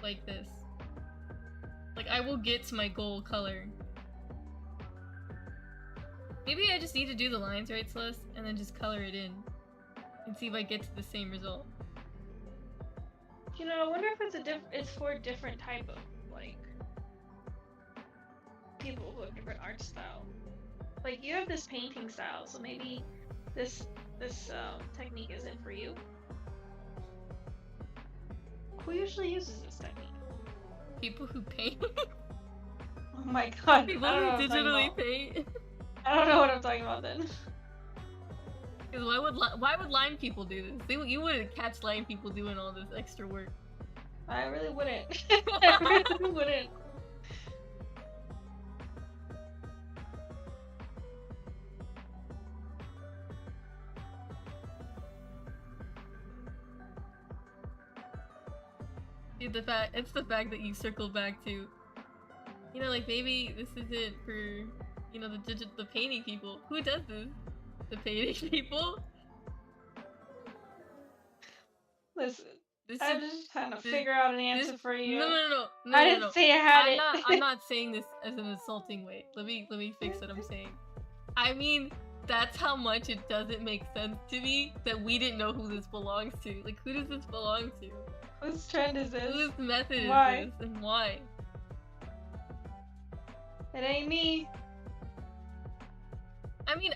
A: Like this. Like I will get to my goal color. Maybe I just need to do the lines right, Celeste, and then just color it in. And see if I get to the same result.
B: You know, I wonder if it's for a different type of, like, people who have different art style. Like, you have this painting style, so maybe this technique isn't for you. Who usually uses this technique?
A: People who paint.
B: Oh my god.
A: People who digitally paint.
B: I don't know what I'm talking about then.
A: Because why would line people do this? You wouldn't catch line people doing all this extra work.
B: I really wouldn't. I really wouldn't.
A: Dude, it's the fact that you circle back to, you know, like maybe this isn't for, you know, the painting people. Who does this? The painting people?
B: Listen, I'm just trying to figure out an answer for you.
A: No,
B: I didn't say I had it.
A: I'm not saying this as an insulting way. Let me fix what I'm saying. I mean, that's how much it doesn't make sense to me that we didn't know who this belongs to. Like, who does this belong to?
B: Whose trend is this?
A: Whose method is
B: Why?
A: this, and why?
B: It ain't me.
A: I mean,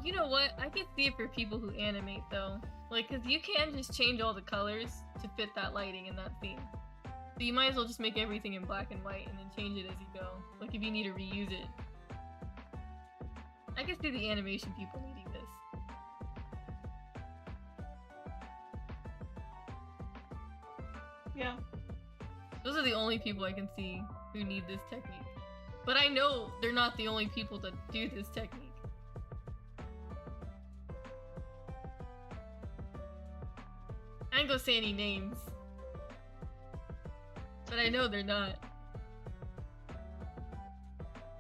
A: you know what? I can see it for people who animate, though. Like, cause you can just change all the colors to fit that lighting in that scene. So you might as well just make everything in black and white and then change it as you go. Like, if you need to reuse it. I can see the animation people needing this.
B: Yeah.
A: Those are the only people I can see who need this technique. But I know they're not the only people that do this technique. I ain't gonna say any names. But I know they're not.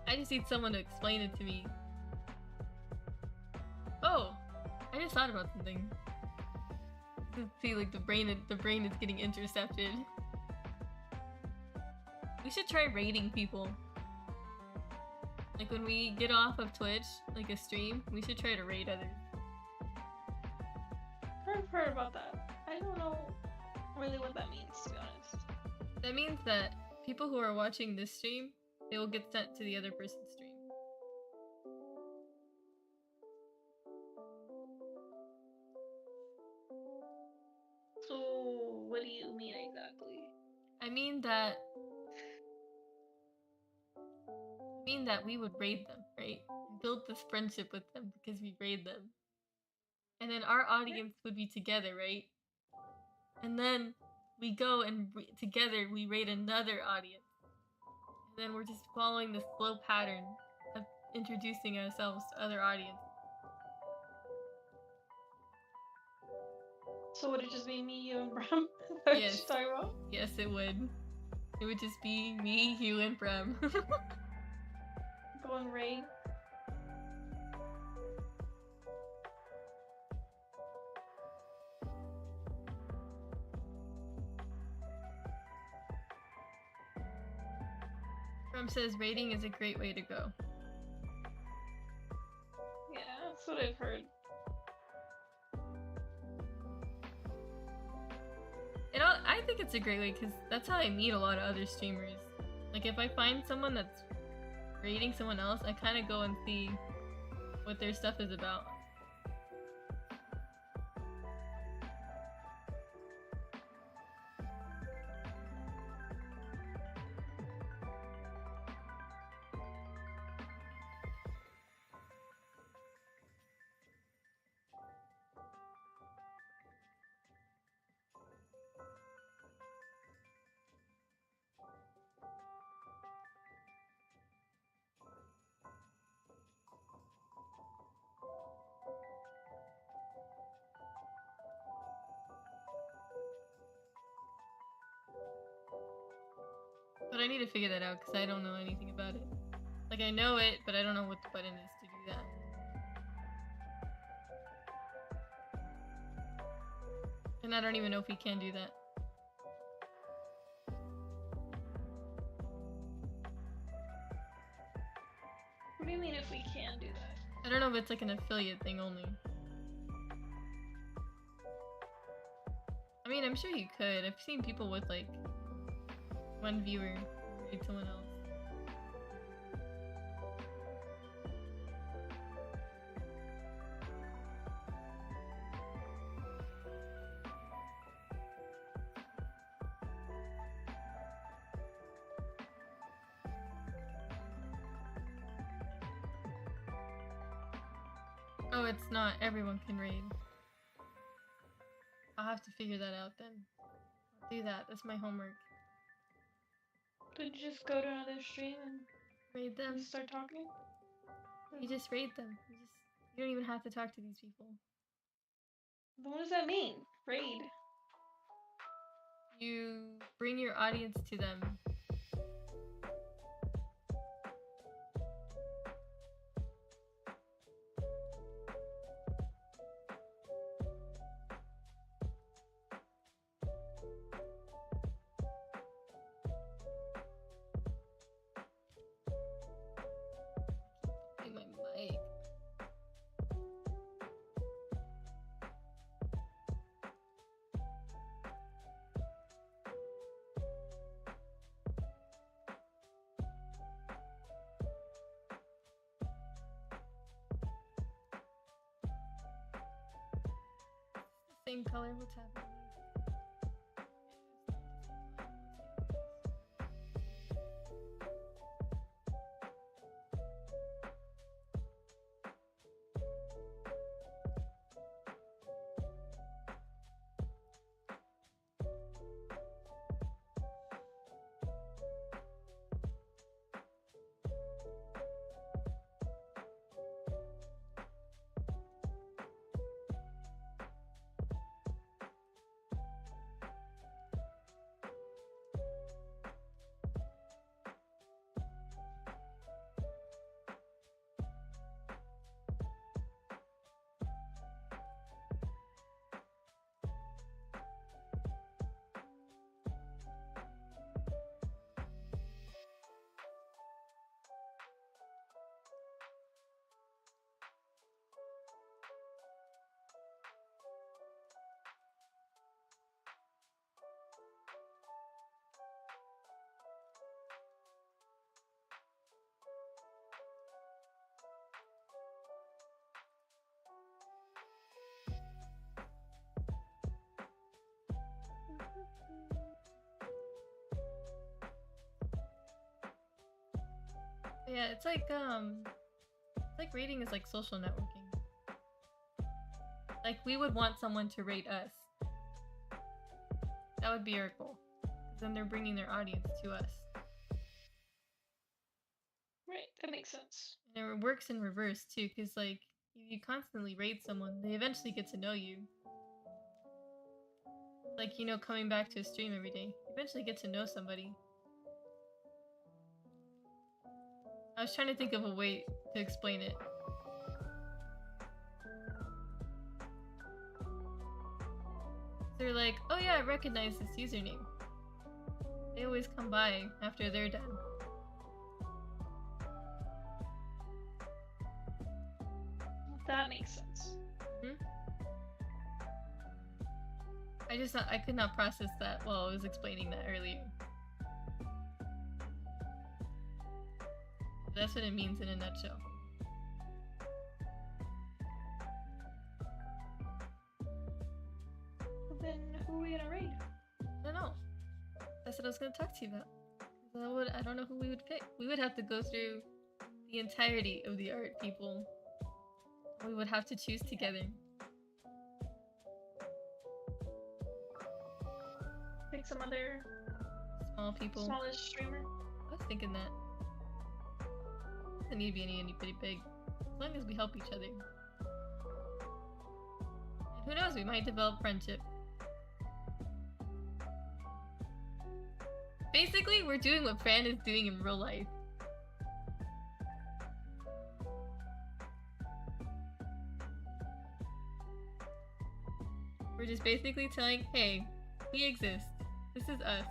A: I just need someone to explain it to me. Oh! I just thought about something. See, like the brain is getting intercepted. We should try raiding people. Like when we get off of Twitch, like a stream, we should try to raid others.
B: I've heard about that. I don't know really what that means, to be honest.
A: That means that people who are watching this stream, they will get sent to the other person's stream.
B: So, what do you mean exactly?
A: I mean that we would raid them, right? Build this friendship with them because we raid them. And then our audience would be together, right? And then we go and together we raid another audience. And then we're just following this slow pattern of introducing ourselves to other audiences.
B: So would it just be me, you, and Bram? What
A: Yes.
B: you talking about?
A: Yes, it would. It would just be me, you, and Prem.
B: Go and raid?
A: Prem says raiding is a great way to go.
B: Yeah, that's what I've heard.
A: You know, I think it's a great way because that's how I meet a lot of other streamers. Like if I find someone that's raiding someone else, I kind of go and see what their stuff is about. But I need to figure that out because I don't know anything about it. Like, I know it, but I don't know what the button is to do that. And I don't even know if we can do that.
B: What do you mean if we can do that?
A: I don't know if it's like an affiliate thing only. I mean, I'm sure you could. I've seen people with like one viewer raid someone else. Oh, it's not. Everyone can raid. I'll have to figure that out then. I'll do that. That's my homework.
B: Did you just go to another stream and
A: Raid them.
B: start talking?
A: You just raid them. You don't even have to talk to these people.
B: What does that mean? Raid.
A: You bring your audience to them. My mic. Same color, what's happening? Yeah, it's like rating is like social networking. Like we would want someone to rate us. That would be our goal. 'Cause then they're bringing their audience to us.
B: Right, that makes sense.
A: And it works in reverse too, because like you constantly rate someone, they eventually get to know you. Like, you know, coming back to a stream every day, you eventually get to know somebody. I was trying to think of a way to explain it. They're like, oh yeah, I recognize this username. They always come by after they're done.
B: That makes sense.
A: I could not process that while I was explaining that earlier. That's what it means in a nutshell.
B: Well, then who are we gonna raid?
A: I don't know. That's what I was gonna talk to you about. I don't know who we would pick. We would have to go through the entirety of the art people. We would have to choose together.
B: Pick some other
A: Small people.
B: smallest streamer.
A: I was thinking that. Doesn't need to be anybody big. As long as we help each other. And who knows, we might develop friendship. Basically, we're doing what Fran is doing in real life. We're just basically telling, hey, we exist. This is us.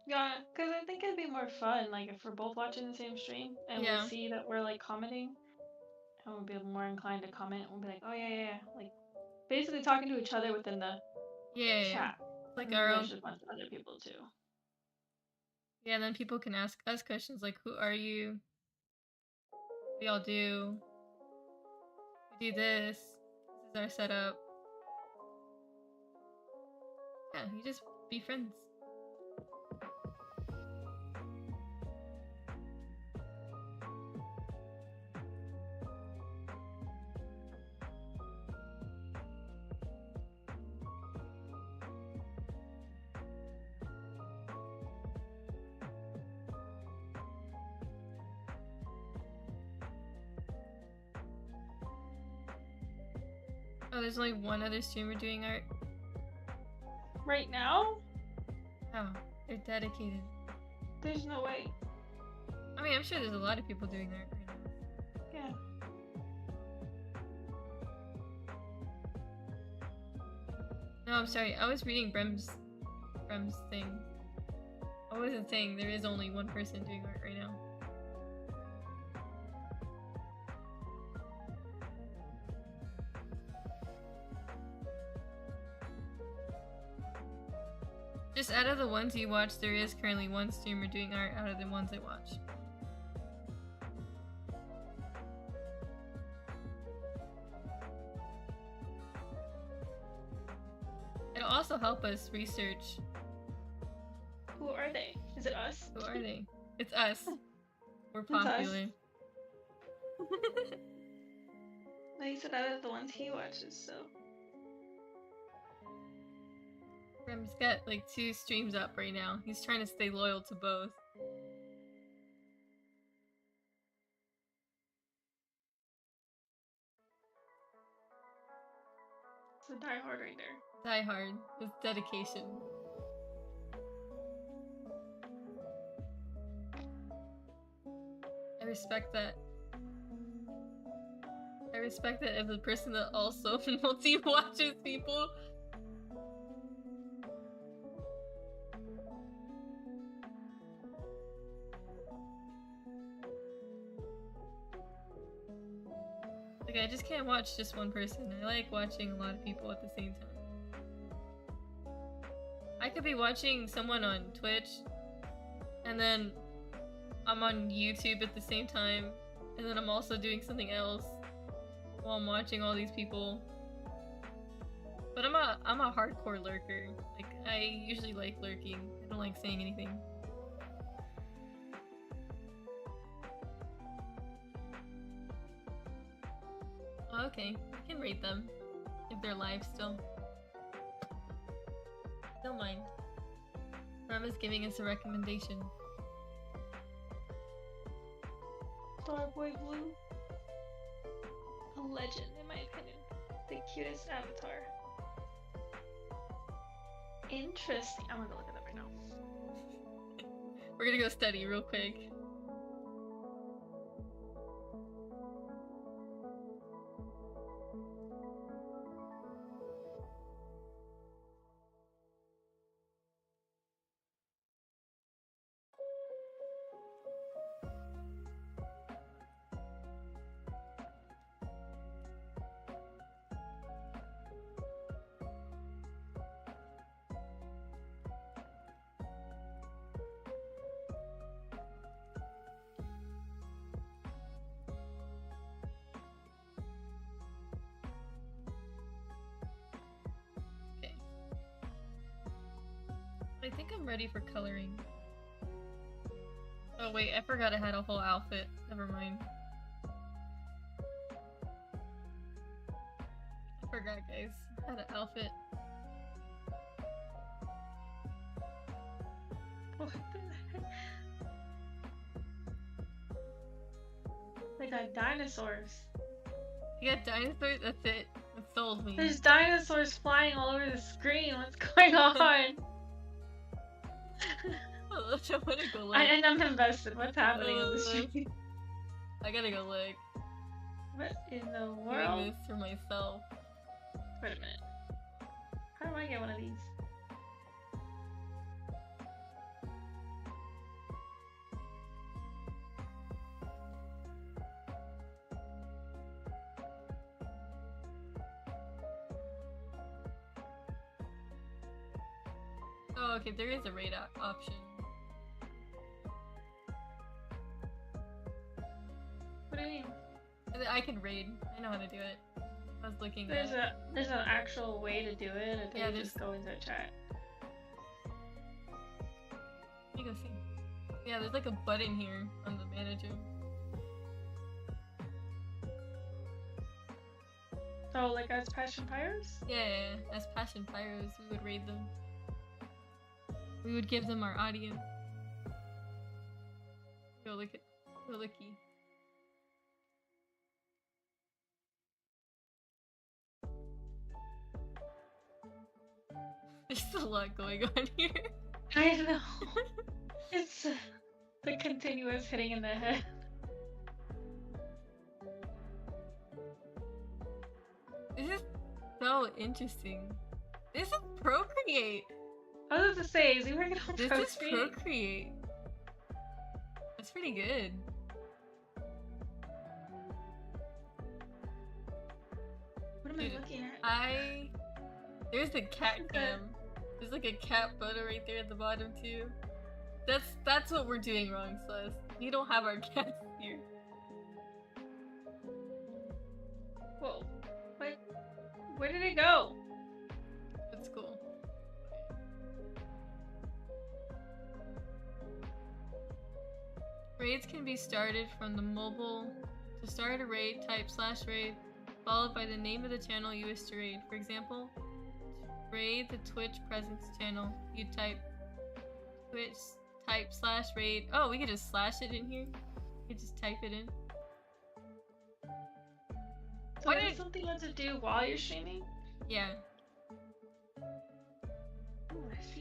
B: Yeah, because I think it'd be more fun, like, if we're both watching the same stream and
A: Yeah.
B: we see that we're, like, commenting, and we'll be more inclined to comment. We'll be like, oh, yeah. Like, basically talking to each other within the
A: Yeah.
B: chat.
A: Like
B: And
A: our
B: there's
A: own.
B: just a bunch of other people, too.
A: Yeah, and then people can ask us questions like, who are you? What do y'all do? We do this. This is our setup. Yeah, you just be friends. Oh, there's only one other streamer doing art?
B: Right now?
A: Oh, they're dedicated.
B: There's no way.
A: I mean, I'm sure there's a lot of people doing art right now.
B: Yeah.
A: No, I'm sorry. I was reading Brem's thing. I wasn't saying there is only one person doing art right now. Just out of the ones you watch, there is currently one streamer doing art out of the ones I watch. It'll also help us research.
B: Who are they? Is it us?
A: Who are they? It's us. We're
B: It's us.
A: popular.
B: No, he said out of the ones he watches, so.
A: Brem's got like 2 streams up right now. He's trying to stay loyal to both.
B: It's a diehard right there.
A: Die hard. It's dedication. I respect that. I respect that as a person that also multi-watches people. Like, I just can't watch just one person. I like watching a lot of people at the same time. I could be watching someone on Twitch, and then I'm on YouTube at the same time, and then I'm also doing something else while I'm watching all these people. But I'm a hardcore lurker. Like, I usually like lurking. I don't like saying anything. Oh, okay, I can rate them if they're live still. Don't mind. Rama's giving us a recommendation.
B: Starboy Blue. A legend, in my opinion. The cutest avatar. Interesting. I'm gonna go look at that right now.
A: We're gonna go study real quick. I think I'm ready for coloring. Oh wait, I forgot I had a whole outfit. Never mind. I forgot, guys. I had an outfit.
B: What the heck? They got dinosaurs.
A: You got dinosaurs? That's it. That sold me.
B: There's dinosaurs flying all over the screen. What's going on?
A: I wanna go look.
B: And I'm invested. What's happening on the screen?
A: I gotta go look.
B: What in the
A: Doing
B: world?
A: this for myself.
B: Wait a minute. How do I get one of these?
A: Oh, okay, there is a raid option.
B: What do you mean?
A: I can raid. I know how to do it. I was looking
B: There's
A: at
B: there's an actual way to do it. I think
A: Yeah,
B: you just go into a chat.
A: Let me go see. Yeah, there's like a button here on the manager.
B: So like as Passionpyros?
A: Yeah, as Passionpyros, we would raid them. We would give them our audience. Go looky. There's a lot going on here.
B: I know. It's the continuous hitting in the head.
A: This is so interesting. This is Procreate.
B: I was about to say, is he working on
A: This is
B: Procreate?
A: Procreate. That's pretty good.
B: What am I
A: Dude,
B: looking at?
A: There's the cat cam. There's like a cat photo right there at the bottom too. That's what we're doing wrong, Celeste. You don't have our cats here.
B: Whoa. What? Where did it go?
A: That's cool. Raids can be started from the mobile. To start a raid, type /raid, followed by the name of the channel you wish to raid. For example, raid the Twitch presence channel. You type Twitch, type /raid. Oh, we could just slash it in here. We could just type it in.
B: So
A: Why
B: is
A: did-
B: it something you have to do while you're streaming?
A: Yeah.
B: Ooh, I see.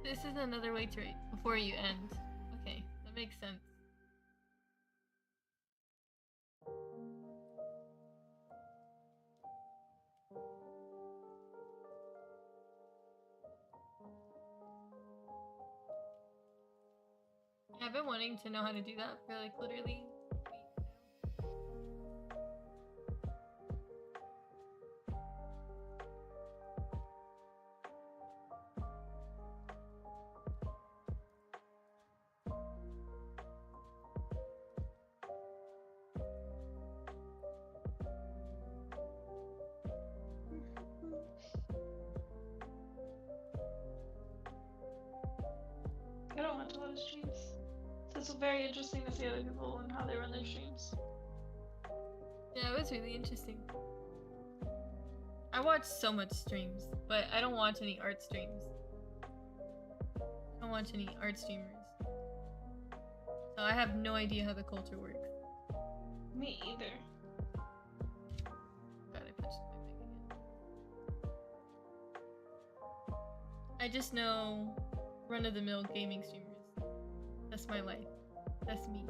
A: This is another way to raid before you end. Okay, that makes sense. Yeah, I've been wanting to know how to do that for like literally weeks now.
B: I don't watch a lot of streams. So it's very interesting to see other people and how they run their streams.
A: Yeah, it was really interesting. I watch so much streams, but I don't watch any art streams. I don't watch any art streamers. So I have no idea how the culture works.
B: Me either.
A: God, I punched my mic again. I just know run-of-the-mill gaming streamers. That's my life. That's me.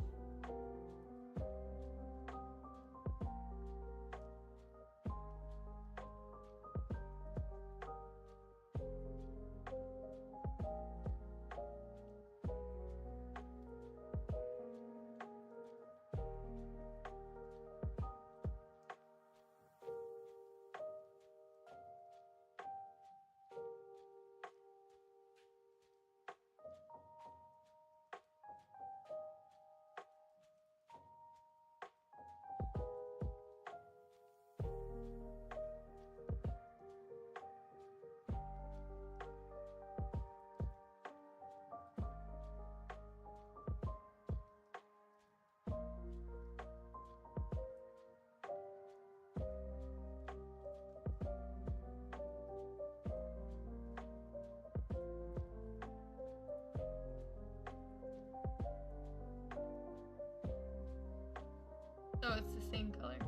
A: So it's the same color. I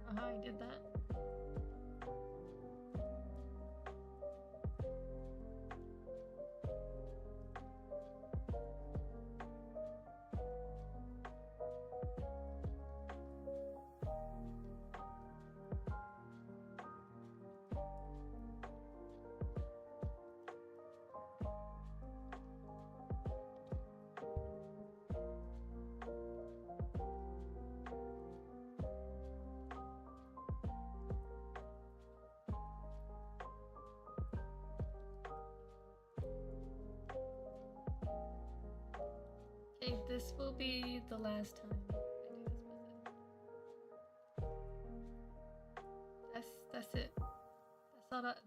A: don't know how I did that. Okay, this will be the last time I do this method. That's it.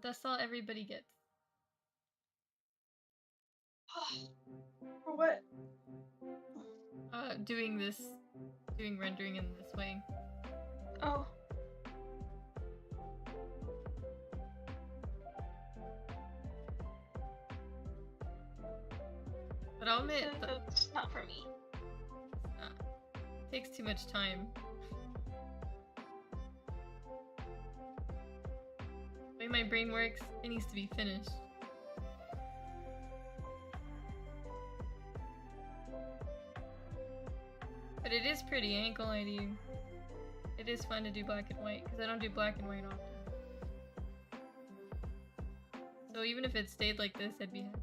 A: That's all everybody gets.
B: For what?
A: Doing rendering in this way.
B: Oh.
A: But I'll admit
B: That's not for me.
A: it takes too much time. The way my brain works, it needs to be finished. But it is pretty, I ain't gonna lie to you. It is fun to do black and white, because I don't do black and white often. So even if it stayed like this, I'd be happy.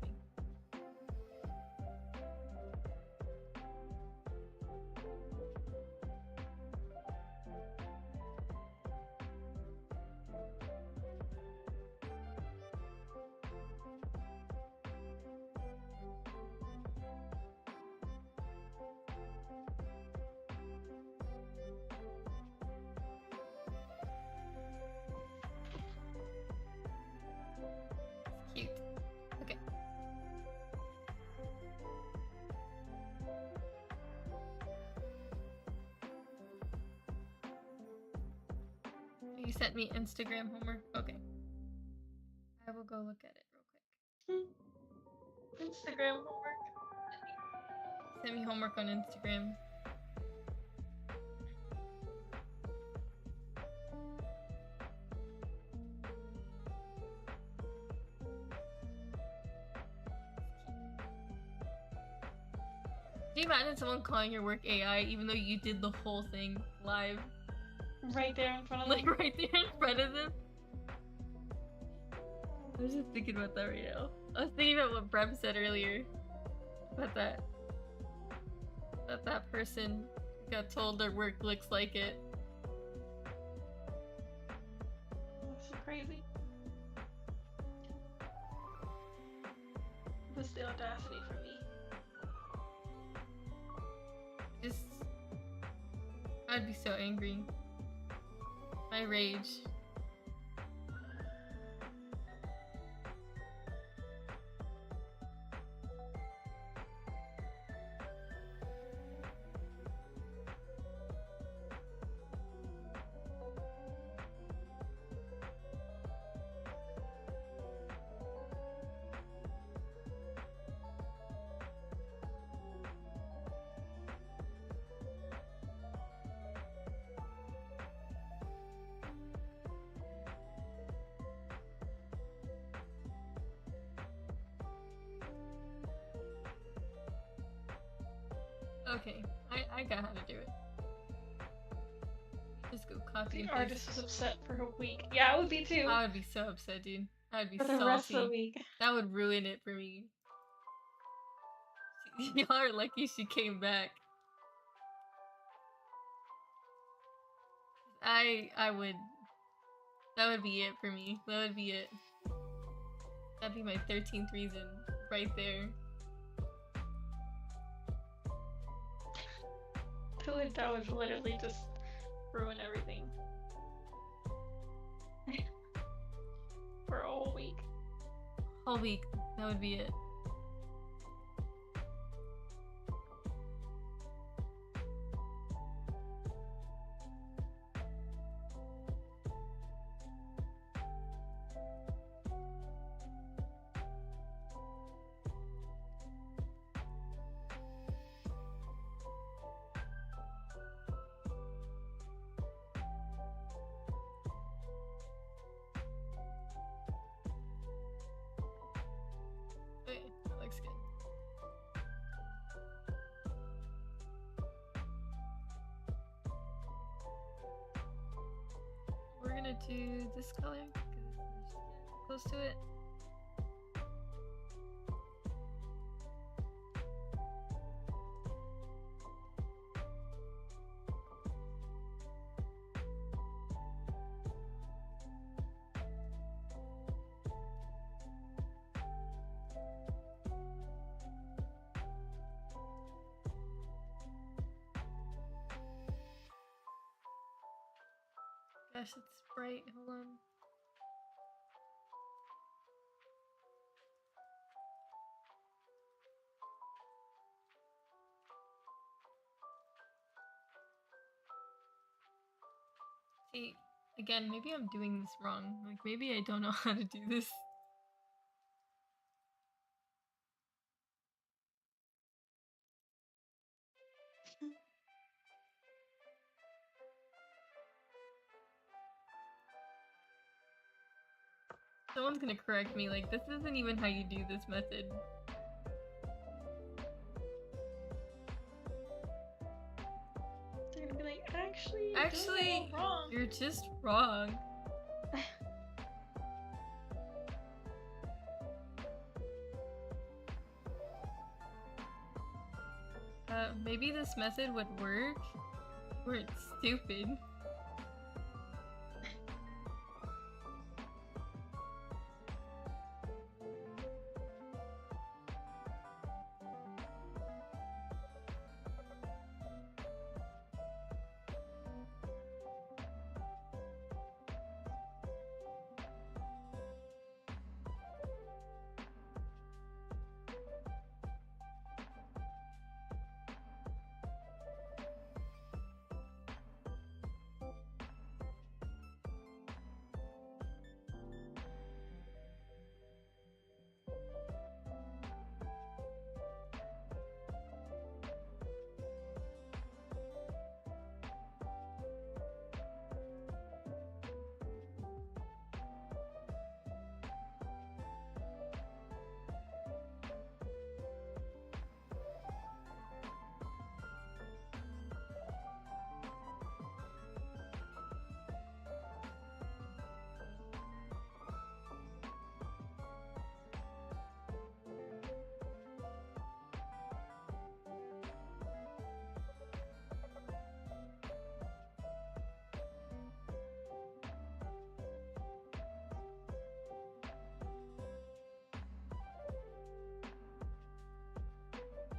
A: Cute. Okay. You sent me Instagram homework? Okay. I will go look at it real quick.
B: Instagram homework.
A: Send me homework on Instagram. Can you imagine someone calling your work AI even though you did the whole thing live?
B: Right there in front of them.
A: Like right there in front of them? I was just thinking about that right now. I was thinking about what Brem said earlier. About that person got told their work looks like it.
B: That's so crazy. What's the audacity for me?
A: Just... I'd be so angry. My rage. Okay, I got how to do it. Just go copy and
B: The
A: paste.
B: artist was upset for a week. Yeah, I would be too.
A: I would be so upset, dude. I would be
B: For the rest of the
A: salty.
B: week.
A: That would ruin it for me. Y'all are lucky she came back. I would... That would be it for me. That would be it. That'd be my 13th reason. Right there.
B: That would literally just ruin everything. For a whole week.
A: Whole week. That would be it. gonna do this color because it's close to it. Gosh, it's bright. Hold on. See, again, maybe I'm doing this wrong. Like, maybe I don't know how to do this. Someone's gonna correct me, like, this isn't even how you do this method.
B: They're gonna be like, actually, you're doing it all wrong.
A: You're just wrong. Maybe this method would work, or it's stupid.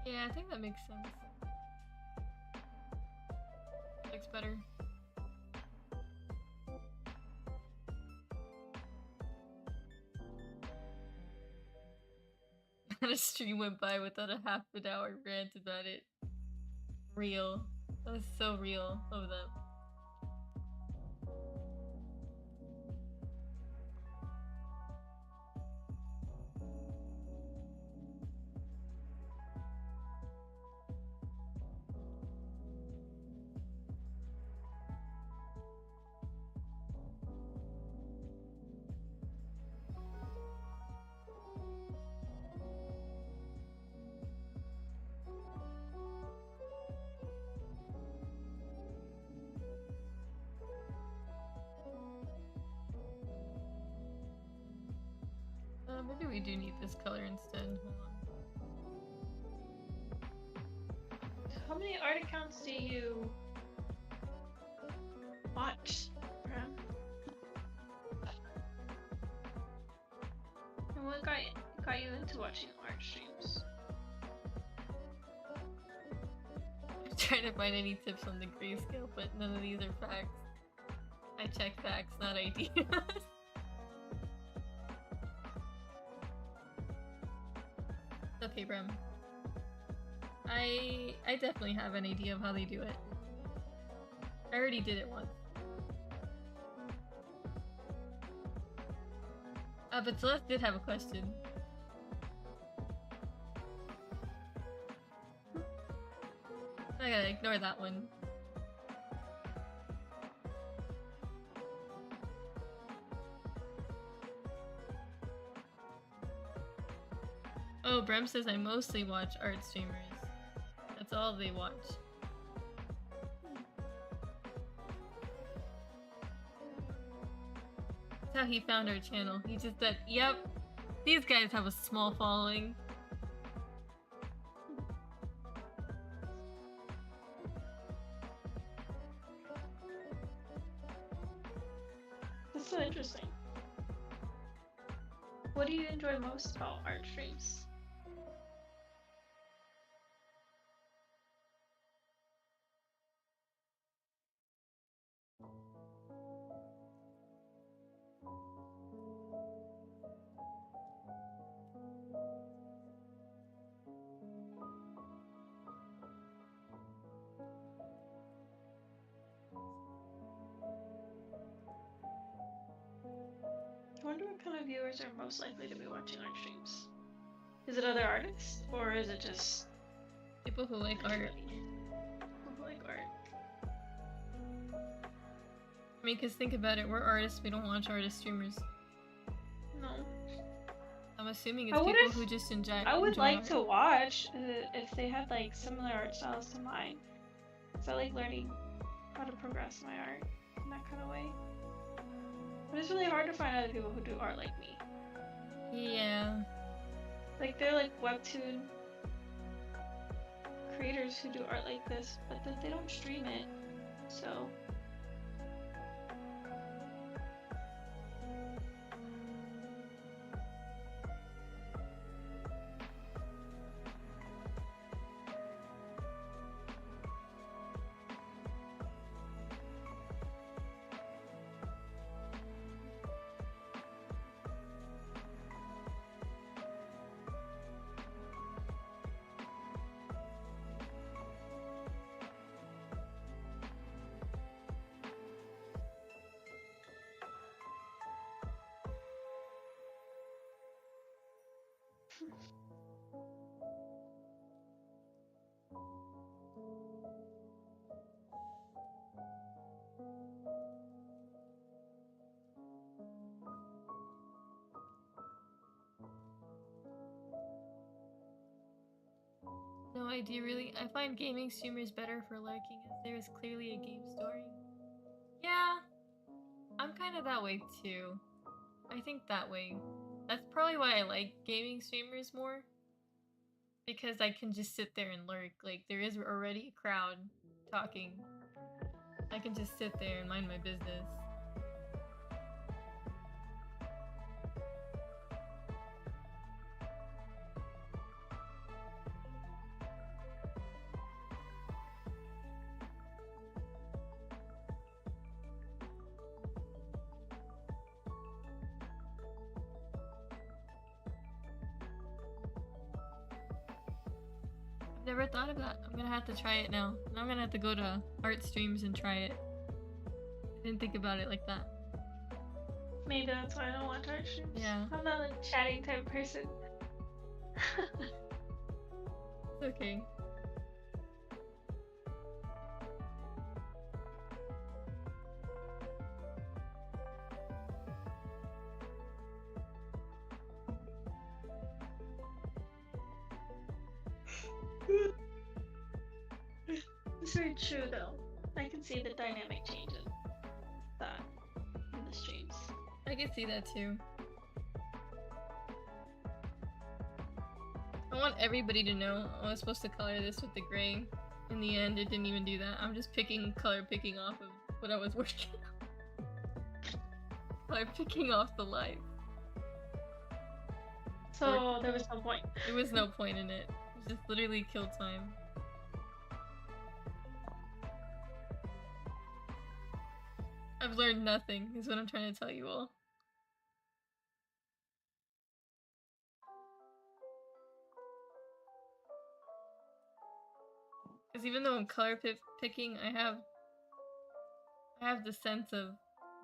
A: Yeah, I think that makes sense. Looks better. A stream went by without a half an hour rant about it. Real. That was so real of them. Maybe we do need this color instead. Hold on.
B: How many art accounts do you watch, Bram? And what got you into watching art streams?
A: I'm trying to find any tips on the grayscale, but none of these are facts. I check facts, not ideas. Okay, Bram. I definitely have an idea of how they do it. I already did it once. But Celeste did have a question. I gotta ignore that one. Oh, Brem says I mostly watch art streamers. That's all they watch. That's how he found our channel. He just said, yep, these guys have a small following.
B: That's so interesting. What do you enjoy most about art streams? I wonder what kind of viewers are most likely to be watching art streams. Is it other artists, or is it just
A: People who like art.
B: people who like art?
A: I mean, because think about it, we're artists, we don't watch artist streamers.
B: No.
A: I'm assuming it's
B: I
A: people
B: would've-
A: who just enjoy
B: I would
A: enjoy
B: like
A: art.
B: to watch if they had like similar art styles to mine. Cause I like learning how to progress my art in that kind of way. But it's really hard to find other people who do art like me.
A: Yeah.
B: Like they're like webtoon creators who do art like this, but they don't stream it. So
A: No idea really. I find gaming streamers better for lurking as there is clearly a game story. Yeah. I'm kind of that way too. I think that way. That's probably why I like gaming streamers more. Because I can just sit there and lurk. Like, there is already a crowd talking. I can just sit there and mind my business. Never thought of that. I'm gonna have to try it now. Now I'm gonna have to go to art streams and try it. I didn't think about it like that.
B: maybe that's why I don't watch art streams.
A: Yeah.
B: I'm not a chatting type person.
A: It's okay.
B: It's very true though. I can see the dynamic changes that in the streams.
A: I can see that too. I want everybody to know I was supposed to color this with the gray. In the end, it didn't even do that. I'm just picking off of what I was working on. Color picking off the light.
B: So there was no point.
A: There was no point in it. It just literally killed time. I've learned nothing, is what I'm trying to tell you all. Because even though I'm color picking, I have the sense of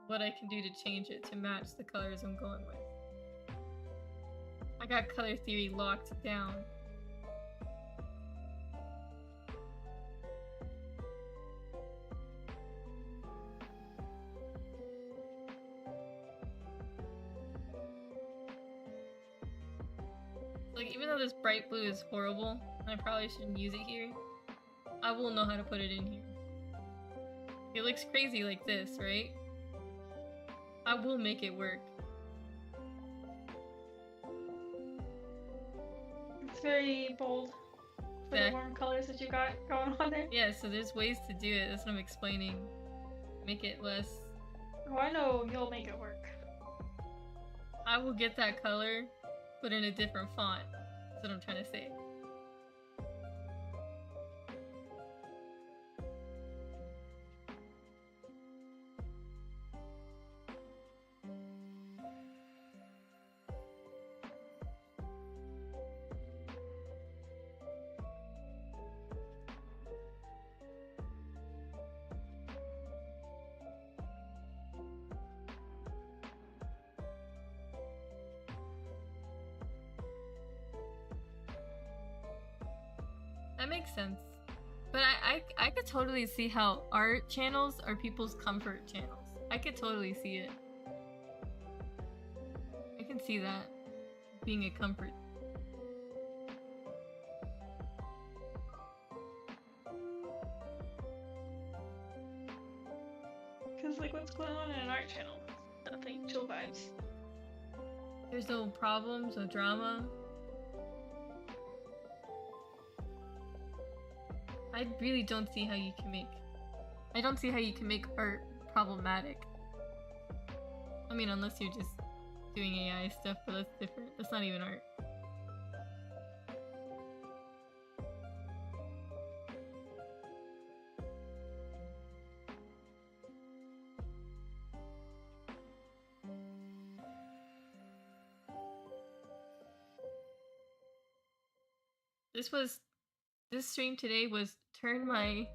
A: what I can do to change it to match the colors I'm going with. I got color theory locked down. Like, even though this bright blue is horrible, and I probably shouldn't use it here, I will know how to put it in here. It looks crazy like this, right? I will make it work.
B: It's very bold for the warm colors that you got going on there.
A: Yeah, so there's ways to do it. That's what I'm explaining. Make it less.
B: Oh, I know you'll make it work.
A: I will get that color, but in a different font. That's what I'm trying to say. That makes sense. But I could totally see how art channels are people's comfort channels. I could totally see it. I can see that being a comfort.
B: Cause like what's going on in an art channel? Nothing, chill vibes.
A: There's no problems, no drama. I really don't see how you can make... I don't see how you can make art problematic. I mean, unless you're just doing AI stuff, but that's different. That's not even art. This stream today was turn my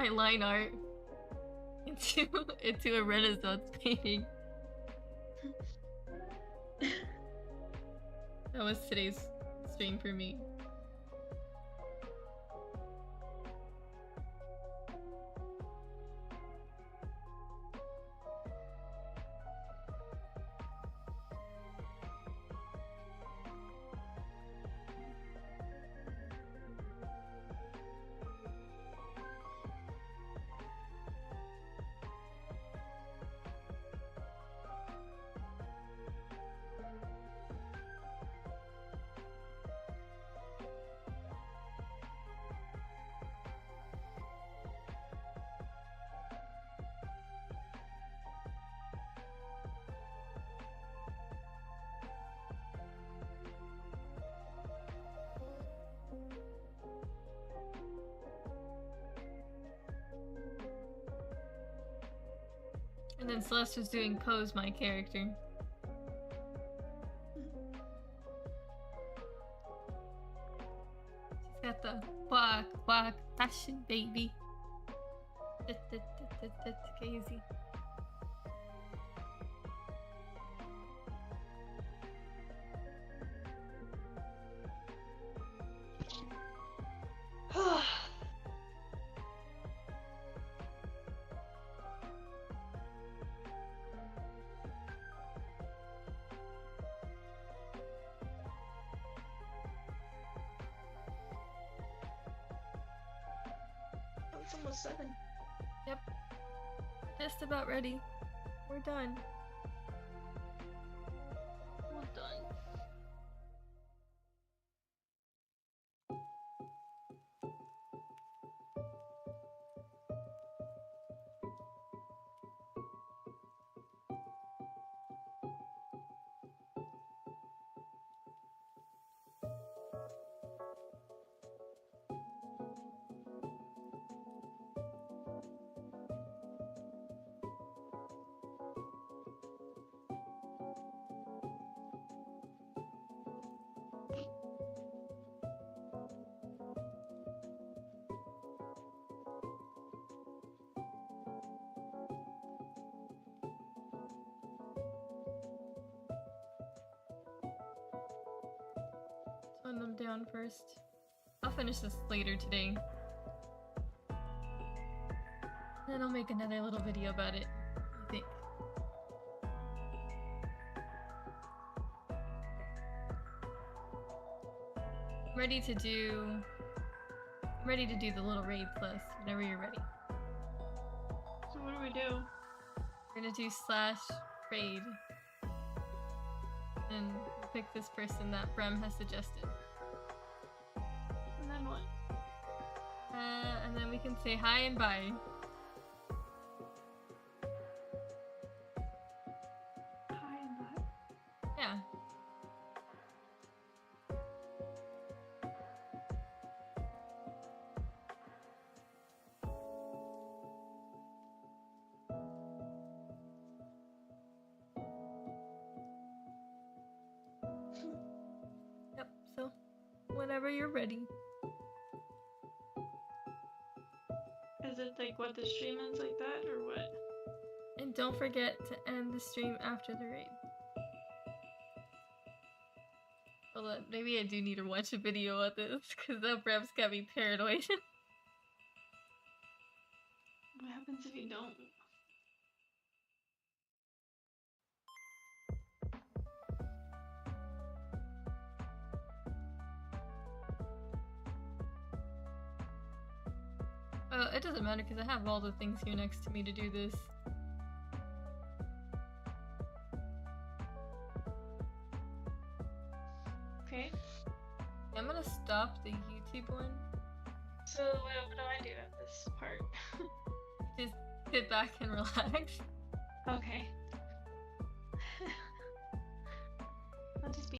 A: line art into a Renaissance painting. That was today's stream for me. And then Celeste was doing Pose, my character. She's got the walk, fashion, baby. That's crazy.
B: It's almost 7.
A: Yep. Just about ready. We're done.
B: We're done.
A: Tone them down first. I'll finish this later today. Then I'll make another little video about it, I think. I'm ready to do the little raid plus whenever you're ready.
B: So what do we do?
A: We're gonna do / trade. And we'll pick this person that Brem has suggested.
B: And then what?
A: And then we can say hi and bye.
B: Hi and bye.
A: Yeah. Yep, so whenever you're ready.
B: Is it like what the stream ends like that or what?
A: And don't forget to end the stream after the raid. Hold on, maybe I do need to watch a video of this, because that Brem's got me paranoid.
B: What happens if you don't?
A: It doesn't matter, because I have all the things here next to me to do this.
B: Okay.
A: I'm gonna stop the YouTube one.
B: So what do I do at this part?
A: Just sit back and relax.
B: Okay. I'll just be